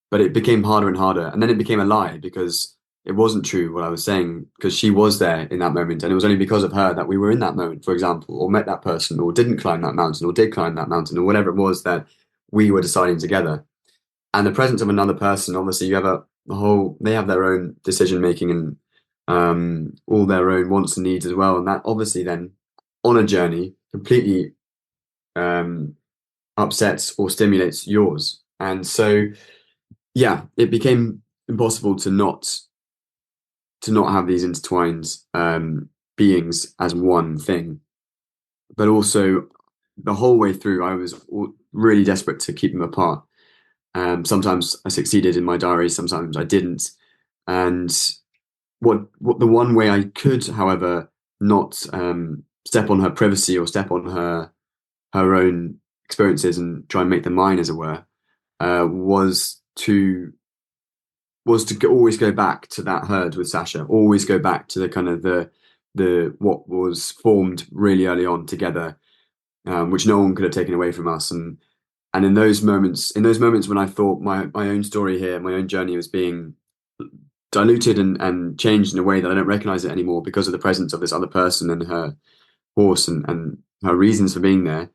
But it became harder and harder. And then it became a lie because it wasn't true what I was saying, because she was there in that moment. And it was only because of her that we were in that moment, for example, or met that person, or didn't climb that mountain, or did climb that mountain, or whatever it was that we were deciding together. And the presence of another person, obviously, you have a whole, they have their own decision making and all their own wants and needs as well. And that obviously then on a journey completely um, upsets or stimulates yours. And so, yeah, it became impossible to not have these intertwined beings as one thing. But also, the whole way through, I was really desperate to keep them apart. Sometimes I succeeded in my diary, sometimes I didn't. And what the one way I could, however, not step on her privacy or step on her own experiences and try and make them mine, as it were, was to always go back to that herd with Sasha, always go back to the kind of the what was formed really early on together, which no one could have taken away from us. And in those moments when I thought my own story here, my own journey was being diluted and changed in a way that I don't recognize it anymore because of the presence of this other person and her horse and her reasons for being there,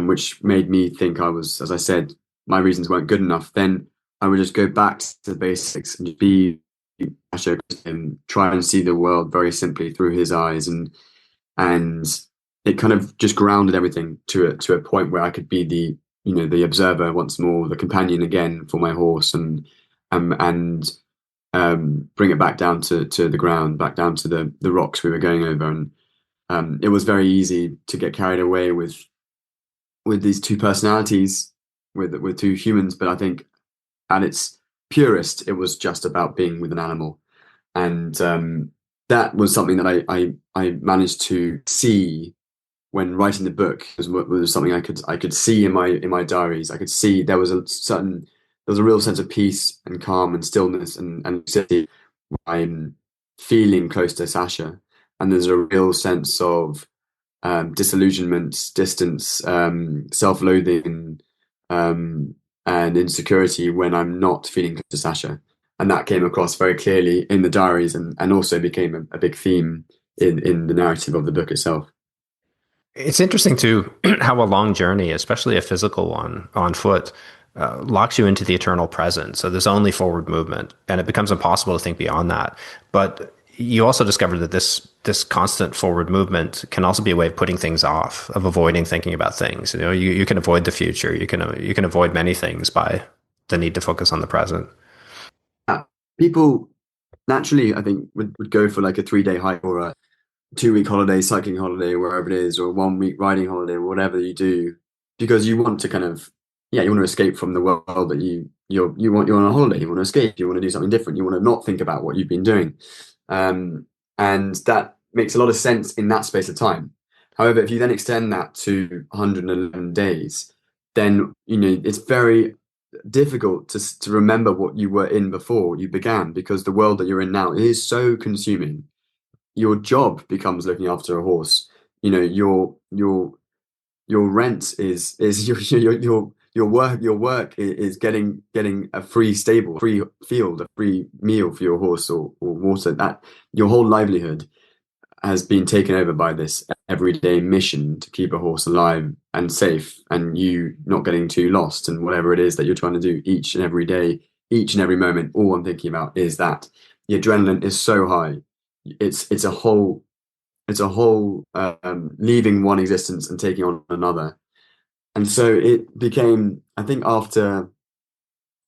which made me think I was, as I said, my reasons weren't good enough. Then I would just go back to the basics and be Sasha and try and see the world very simply through his eyes, and it kind of just grounded everything to a point where I could be the observer once more, the companion again for my horse, and bring it back down to the ground, back down to the rocks we were going over. And it was very easy to get carried away with these two personalities, with two humans. But I think at its purest, it was just about being with an animal, and that was something that I managed to see when writing the book. Was something I could see in my diaries. I could see there was a real sense of peace and calm and stillness and lucidity. I'm feeling close to Sasha, and there's a real sense of disillusionment, distance, self-loathing, and insecurity when I'm not feeling close to Sasha. And that came across very clearly in the diaries and also became a big theme in the narrative of the book itself. It's interesting too how a long journey, especially a physical one on foot, locks you into the eternal present. So there's only forward movement, and it becomes impossible to think beyond that. But you also discover that this constant forward movement can also be a way of putting things off, of avoiding thinking about things. You know, you can avoid the future. You can avoid many things by the need to focus on the present. Uh, People naturally, I think, would go for like a 3-day hike or a 2-week holiday, cycling holiday, wherever it is, or a 1-week riding holiday, or whatever you do, because you want to kind of, yeah, you want to escape from the world that you're on a holiday. You want to escape. You want to do something different. You want to not think about what you've been doing, um, and that makes a lot of sense in that space of time. However, if you then extend that to 111 days, then it's very difficult to remember what you were in before you began, because the world that you're in now is so consuming. Your job becomes looking after a horse. Your rent is your work is getting a free stable, a free field, a free meal for your horse, or water. That your whole livelihood has been taken over by this everyday mission to keep a horse alive and safe, and you not getting too lost, and whatever it is that you're trying to do each and every day, each and every moment. All I'm thinking about is that the adrenaline is so high. It's a whole leaving one existence and taking on another. And so it became, I think, after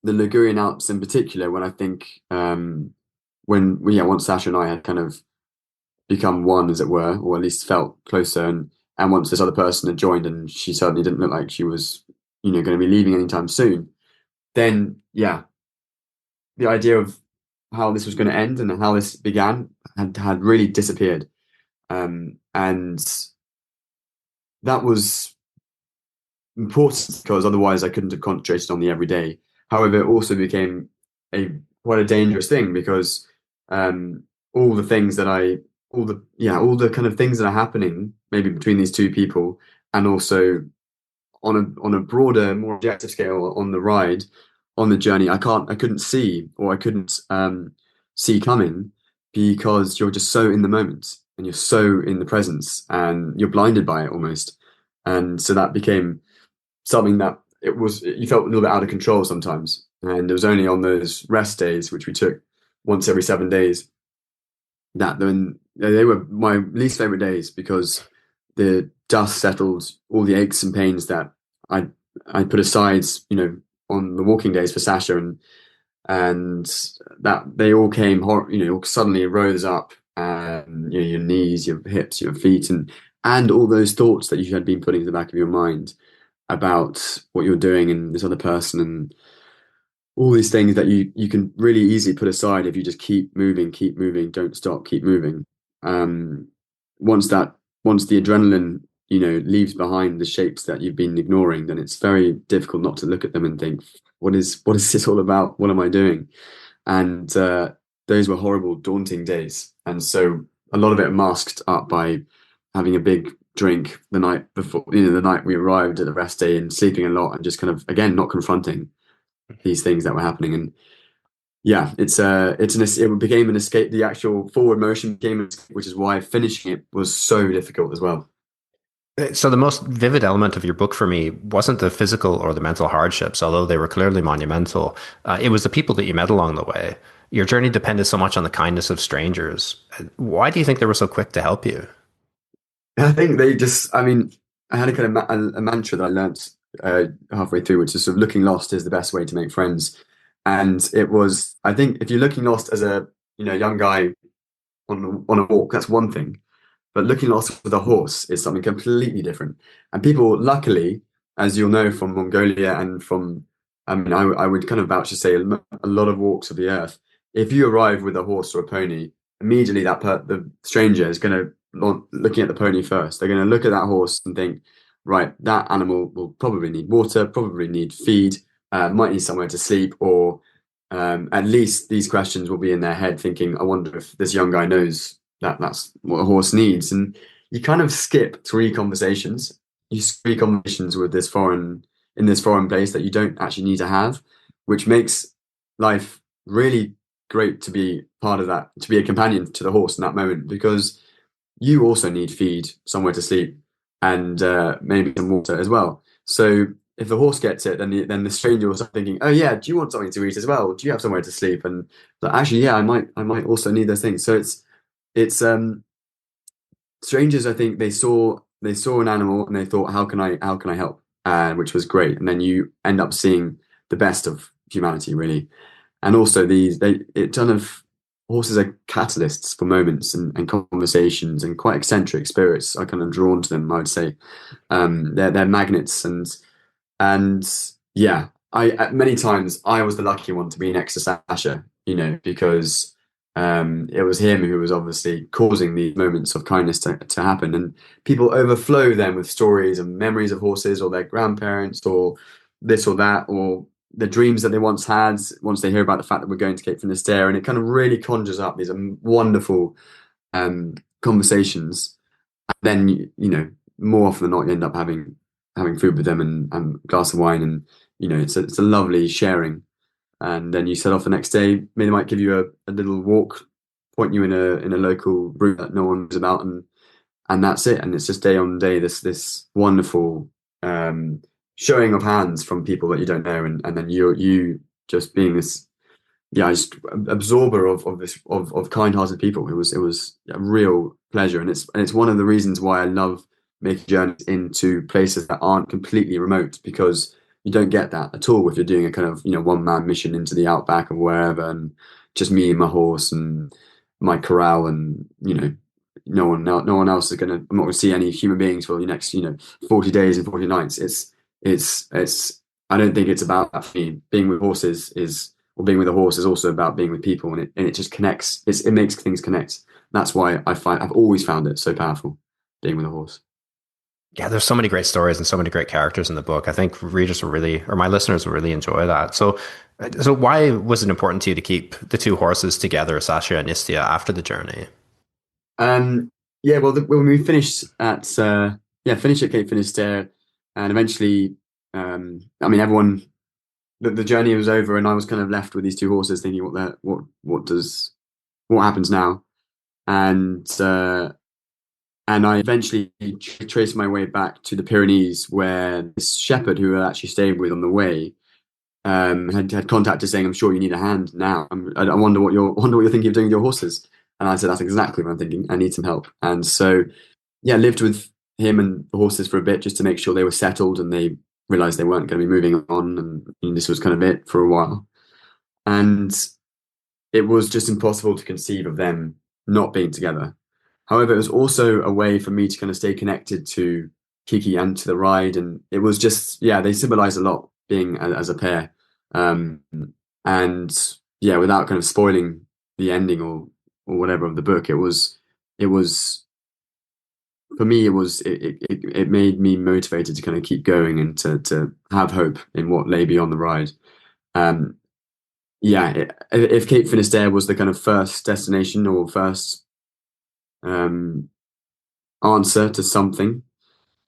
the Ligurian Alps in particular, when I think once Sasha and I had kind of become one, as it were, or at least felt closer, and once this other person had joined, and she certainly didn't look like she was, going to be leaving anytime soon. Then, yeah, the idea of how this was going to end and how this began had really disappeared, and that was important because otherwise I couldn't have concentrated on the everyday. However, it also became a quite a dangerous thing because all the things that I all the kind of things that are happening maybe between these two people, and also on a broader, more objective scale on the ride, on the journey, I couldn't see, or I couldn't see coming, because you're just so in the moment and you're so in the presence and you're blinded by it almost. And so that became something that you felt a little bit out of control sometimes. And it was only on those rest days, which we took once every 7 days, that then they were my least favorite days, because the dust settled all the aches and pains that I put aside, on the walking days for Sasha, and that they all came, suddenly rose up, and your knees, your hips, your feet, and all those thoughts that you had been putting in the back of your mind about what you're doing and this other person, and all these things that you can really easily put aside if you just keep moving, don't stop, keep moving. Um, once the adrenaline, leaves behind the shapes that you've been ignoring, then it's very difficult not to look at them and think, what is this all about? What am I doing? And those were horrible, daunting days. And so a lot of it masked up by having a big drink the night before, the night we arrived at the rest day, and sleeping a lot, and just kind of, again, not confronting these things that were happening. And yeah, it became an escape. The actual forward motion became an escape, which is why finishing it was so difficult as well. So the most vivid element of your book for me wasn't the physical or the mental hardships, although they were clearly monumental. It was the people that you met along the way. Your journey depended so much on the kindness of strangers. Why do you think they were so quick to help you? I think I mean, I had a kind of a mantra that I learnt halfway through, which is sort of looking lost is the best way to make friends. And it was, I think, if you're looking lost as a young guy on a walk, that's one thing. But looking lost with a horse is something completely different. And people, luckily, as you'll know from Mongolia and from, I mean, I would kind of vouch to say a lot of walks of the earth. If you arrive with a horse or a pony, immediately the stranger is going to looking at the pony first. They're going to look at that horse and think, right, that animal will probably need water, probably need feed, might need somewhere to sleep, or at least these questions will be in their head thinking, I wonder if this young guy knows that's what a horse needs. And you kind of skip three conversations. You skip three conversations with in this foreign place that you don't actually need to have, which makes life really great to be part of that, to be a companion to the horse in that moment, because you also need feed, somewhere to sleep, and maybe some water as well. So if the horse gets it, then the stranger will start thinking, oh yeah, do you want something to eat as well? Do you have somewhere to sleep? And actually, yeah, I might also need those things. So it's strangers. I think they saw an animal and they thought, how can I help? Which was great. And then you end up seeing the best of humanity, really. And also horses are catalysts for moments and conversations, and quite eccentric spirits are kind of drawn to them, I would say. They're magnets, and yeah, many times I was the lucky one to be next to Sasha, because it was him who was obviously causing these moments of kindness to happen. And people overflow them with stories and memories of horses, or their grandparents, or this or that, or the dreams that they once had, once they hear about the fact that we're going to Cape Finisterre. And it kind of really conjures up these wonderful conversations. And then, more often than not, you end up having food with them, and a glass of wine, and it's a lovely sharing. And then you set off the next day. They might give you a little walk, point you in a local route that no one knows about, and that's it. And it's just day on day this wonderful showing of hands from people that you don't know, and then you just being this, yeah, just absorber of kind-hearted people. It was a real pleasure, and it's one of the reasons why I love making journeys into places that aren't completely remote, because you don't get that at all if you're doing a kind of one-man mission into the outback or wherever, and just me and my horse and my corral, and no one else is gonna. I'm not gonna see any human beings for the next 40 days and 40 nights. It's I don't think it's about that for me. Being with horses or being with a horse is also about being with people, and it just connects. It makes things connect. That's why I've always found it so powerful, being with a horse. Yeah, there's so many great stories and so many great characters in the book. I think readers will really, or my listeners will really enjoy that. So why was it important to you to keep the two horses together, Sasha and Istia, after the journey? Um, yeah, well, when we finished at finished at Cape Finisterre, and eventually, I mean, everyone, the journey was over, and I was kind of left with these two horses, thinking, what happens now? And and I eventually traced my way back to the Pyrenees, where this shepherd who I actually stayed with on the way had contacted saying, "I'm sure you need a hand now. I wonder what you're thinking of doing with your horses." And I said, "That's exactly what I'm thinking. I need some help." And so, yeah, lived with him and the horses for a bit just to make sure they were settled and they realized they weren't going to be moving on, and this was kind of it for a while. And it was just impossible to conceive of them not being together. However, it was also a way for me to kind of stay connected to Kiki and to the ride, and it was just yeah, they symbolize a lot being as a pair, um, and yeah, without kind of spoiling the ending or whatever of the book, it was for me it made me motivated to kind of keep going and to have hope in what lay beyond the ride. Um, yeah, if Cape Finisterre was the kind of first destination or first um, answer to something,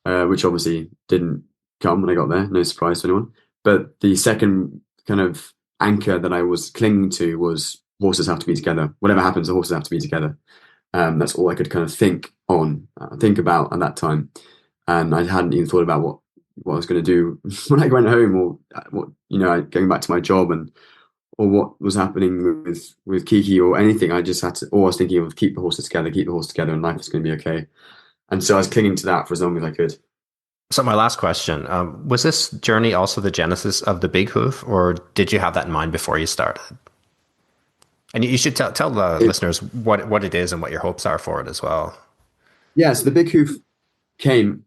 which obviously didn't come when I got there, no surprise to anyone. But the second kind of anchor that I was clinging to was horses have to be together. Whatever happens, the horses have to be together. That's all I could kind of think about at that time. And I hadn't even thought about what I was going to do when I went home, or what going back to my job and or what was happening with Kiki or anything. I just had to, or I was thinking of keep the horse together, and life is going to be okay. And so I was clinging to that for as long as I could. So my last question, was this journey also the genesis of the Big Hoof, or did you have that in mind before you started? And you should tell the It, listeners what it is and what your hopes are for it as well. yeah, so the Big Hoof came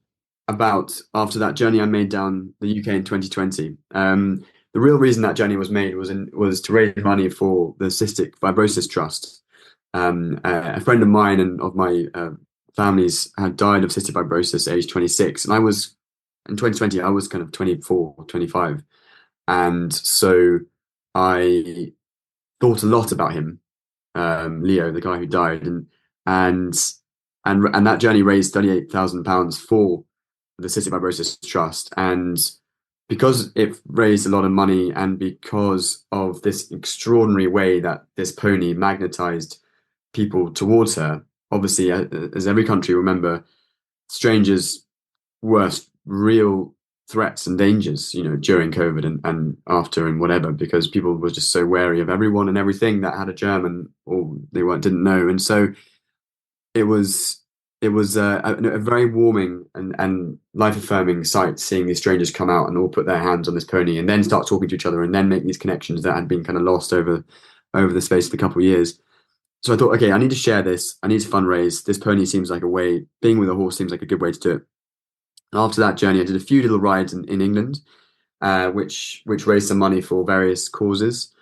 about after that journey I made down the UK in 2020. The real reason that journey was made was to raise money for the Cystic Fibrosis Trust. A friend of mine and of my families had died of cystic fibrosis age 26, and I was in 2020. I was kind of 24, 25, and so I thought a lot about him, Leo, the guy who died, and and that journey raised £38,000 for the Cystic Fibrosis Trust. And because it raised a lot of money, and because of this extraordinary way that this pony magnetized people towards her, obviously, as every country remember, strangers were real threats and dangers, during COVID and after and whatever, because people were just so wary of everyone and everything that had a German or they didn't know. And so it was a very warming and life affirming sight, seeing these strangers come out and all put their hands on this pony and then start talking to each other and then make these connections that had been kind of lost over the space of a couple of years. So I thought, okay, I need to share this. I need to fundraise. This pony seems like a way. Being with a horse seems like a good way to do it. And after that journey, I did a few little rides in England, which raised some money for various causes.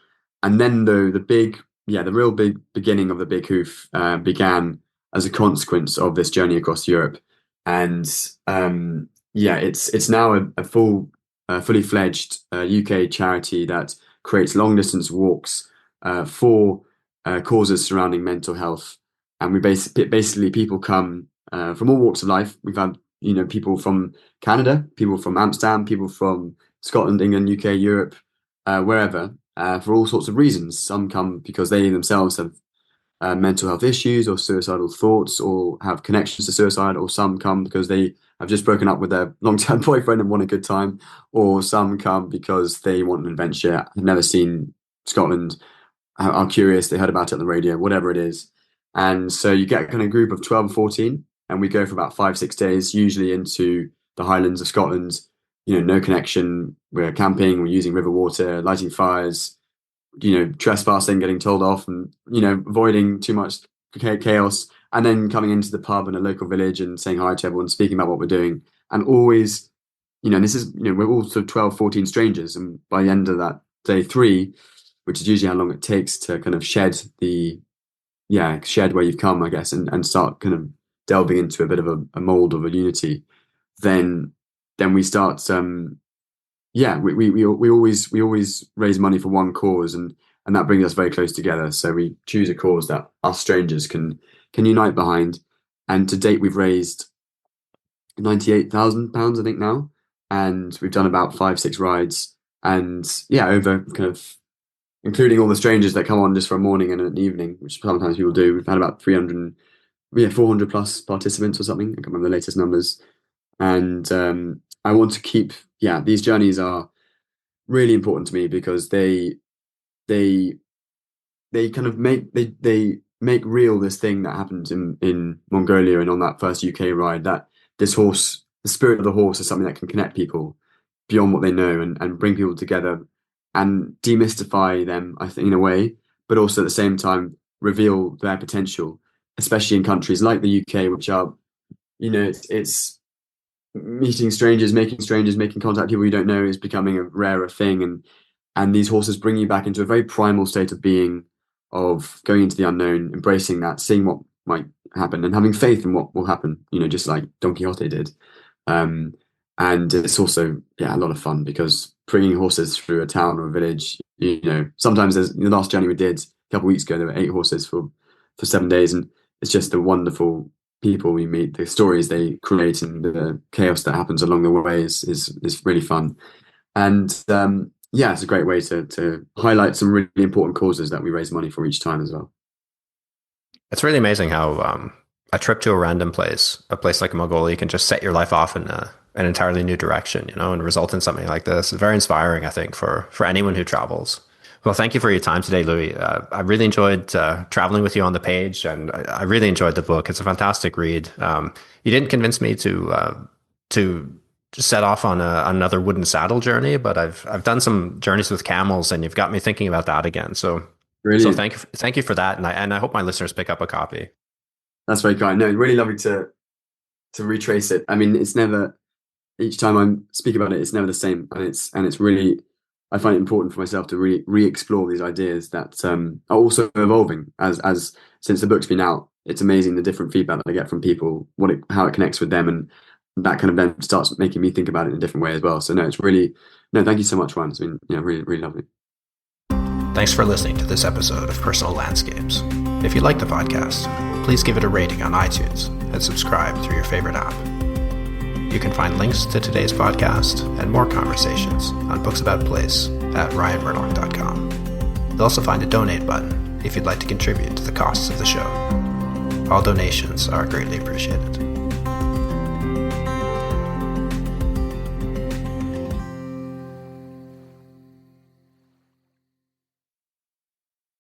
And then the real big beginning of the Big Hoof began as a consequence of this journey across Europe. And it's now a fully fledged UK charity that creates long distance walks for causes surrounding mental health. And we basically people come from all walks of life. We've had people from Canada, people from Amsterdam, people from Scotland, England, UK, Europe, wherever, for all sorts of reasons. Some come because they themselves have mental health issues or suicidal thoughts or have connections to suicide, or some come because they have just broken up with their long-term boyfriend and want a good time, or some come because they want an adventure, have never seen Scotland, are curious, they heard about it on the radio, whatever it is. And so you get a kind of group of 12 or 14, and we go for about 5-6 days, usually into the Highlands of Scotland. No connection. We're camping, we're using river water, lighting fires, trespassing, getting told off, and avoiding too much chaos, and then coming into the pub in a local village and saying hi to everyone, speaking about what we're doing. And always, this is, we're all sort of 12, 14 strangers, and by the end of that day 3, which is usually how long it takes to kind of shed where you've come, I guess, and start kind of delving into a bit of a mold of a unity, then we start we always raise money for one cause, and and that brings us very close together. So we choose a cause that us strangers can unite behind. And to date, we've raised £98,000, I think now, and we've done about 5-6 rides. And yeah, over kind of including all the strangers that come on just for a morning and an evening, which sometimes people do. We've had about 400 plus participants or something. I can't remember the latest numbers. And I want to keep, these journeys are really important to me because they kind of they make real this thing that happened in Mongolia and on that first UK ride, that this horse, the spirit of the horse, is something that can connect people beyond what they know and bring people together and demystify them, I think, in a way, but also at the same time reveal their potential, especially in countries like the UK, which are, it's meeting strangers, making contact, people you don't know is becoming a rarer thing. And these horses bring you back into a very primal state of being, of going into the unknown, embracing that, seeing what might happen and having faith in what will happen, just like Don Quixote did. And it's also, a lot of fun because bringing horses through a town or a village, sometimes there's the last journey we did a couple of weeks ago, there were 8 horses for 7 days. And it's just the wonderful people we meet, the stories they create and the chaos that happens along the way is really fun. And it's a great way to highlight some really important causes that we raise money for each time as well. It's really amazing how a trip to a random place, a place like Mongolia, can just set your life off in an entirely new direction, and result in something like this. It's very inspiring, I think, for anyone who travels. Well, thank you for your time today, Louis. I really enjoyed traveling with you on the page, and I really enjoyed the book. It's a fantastic read. You didn't convince me to set off on another wooden saddle journey, but I've done some journeys with camels, and you've got me thinking about that again. So, Brilliant. So thank you for that, and I hope my listeners pick up a copy. That's very kind. No, really lovely to retrace it. I mean, it's never, each time I speak about it, it's never the same, and it's really, I find it important for myself to re-explore these ideas that are also evolving as since the book's been out. It's amazing the different feedback that I get from people, how it connects with them, and that kind of then starts making me think about it in a different way as well. So thank you so much, Ryan. It's been really, really lovely. Thanks for listening to this episode of Personal Landscapes. If you like the podcast, please give it a rating on iTunes and subscribe through your favorite app. You can find links to today's podcast and more conversations on Books About Place at ryanmurdoch.com. You'll also find a donate button if you'd like to contribute to the costs of the show. All donations are greatly appreciated.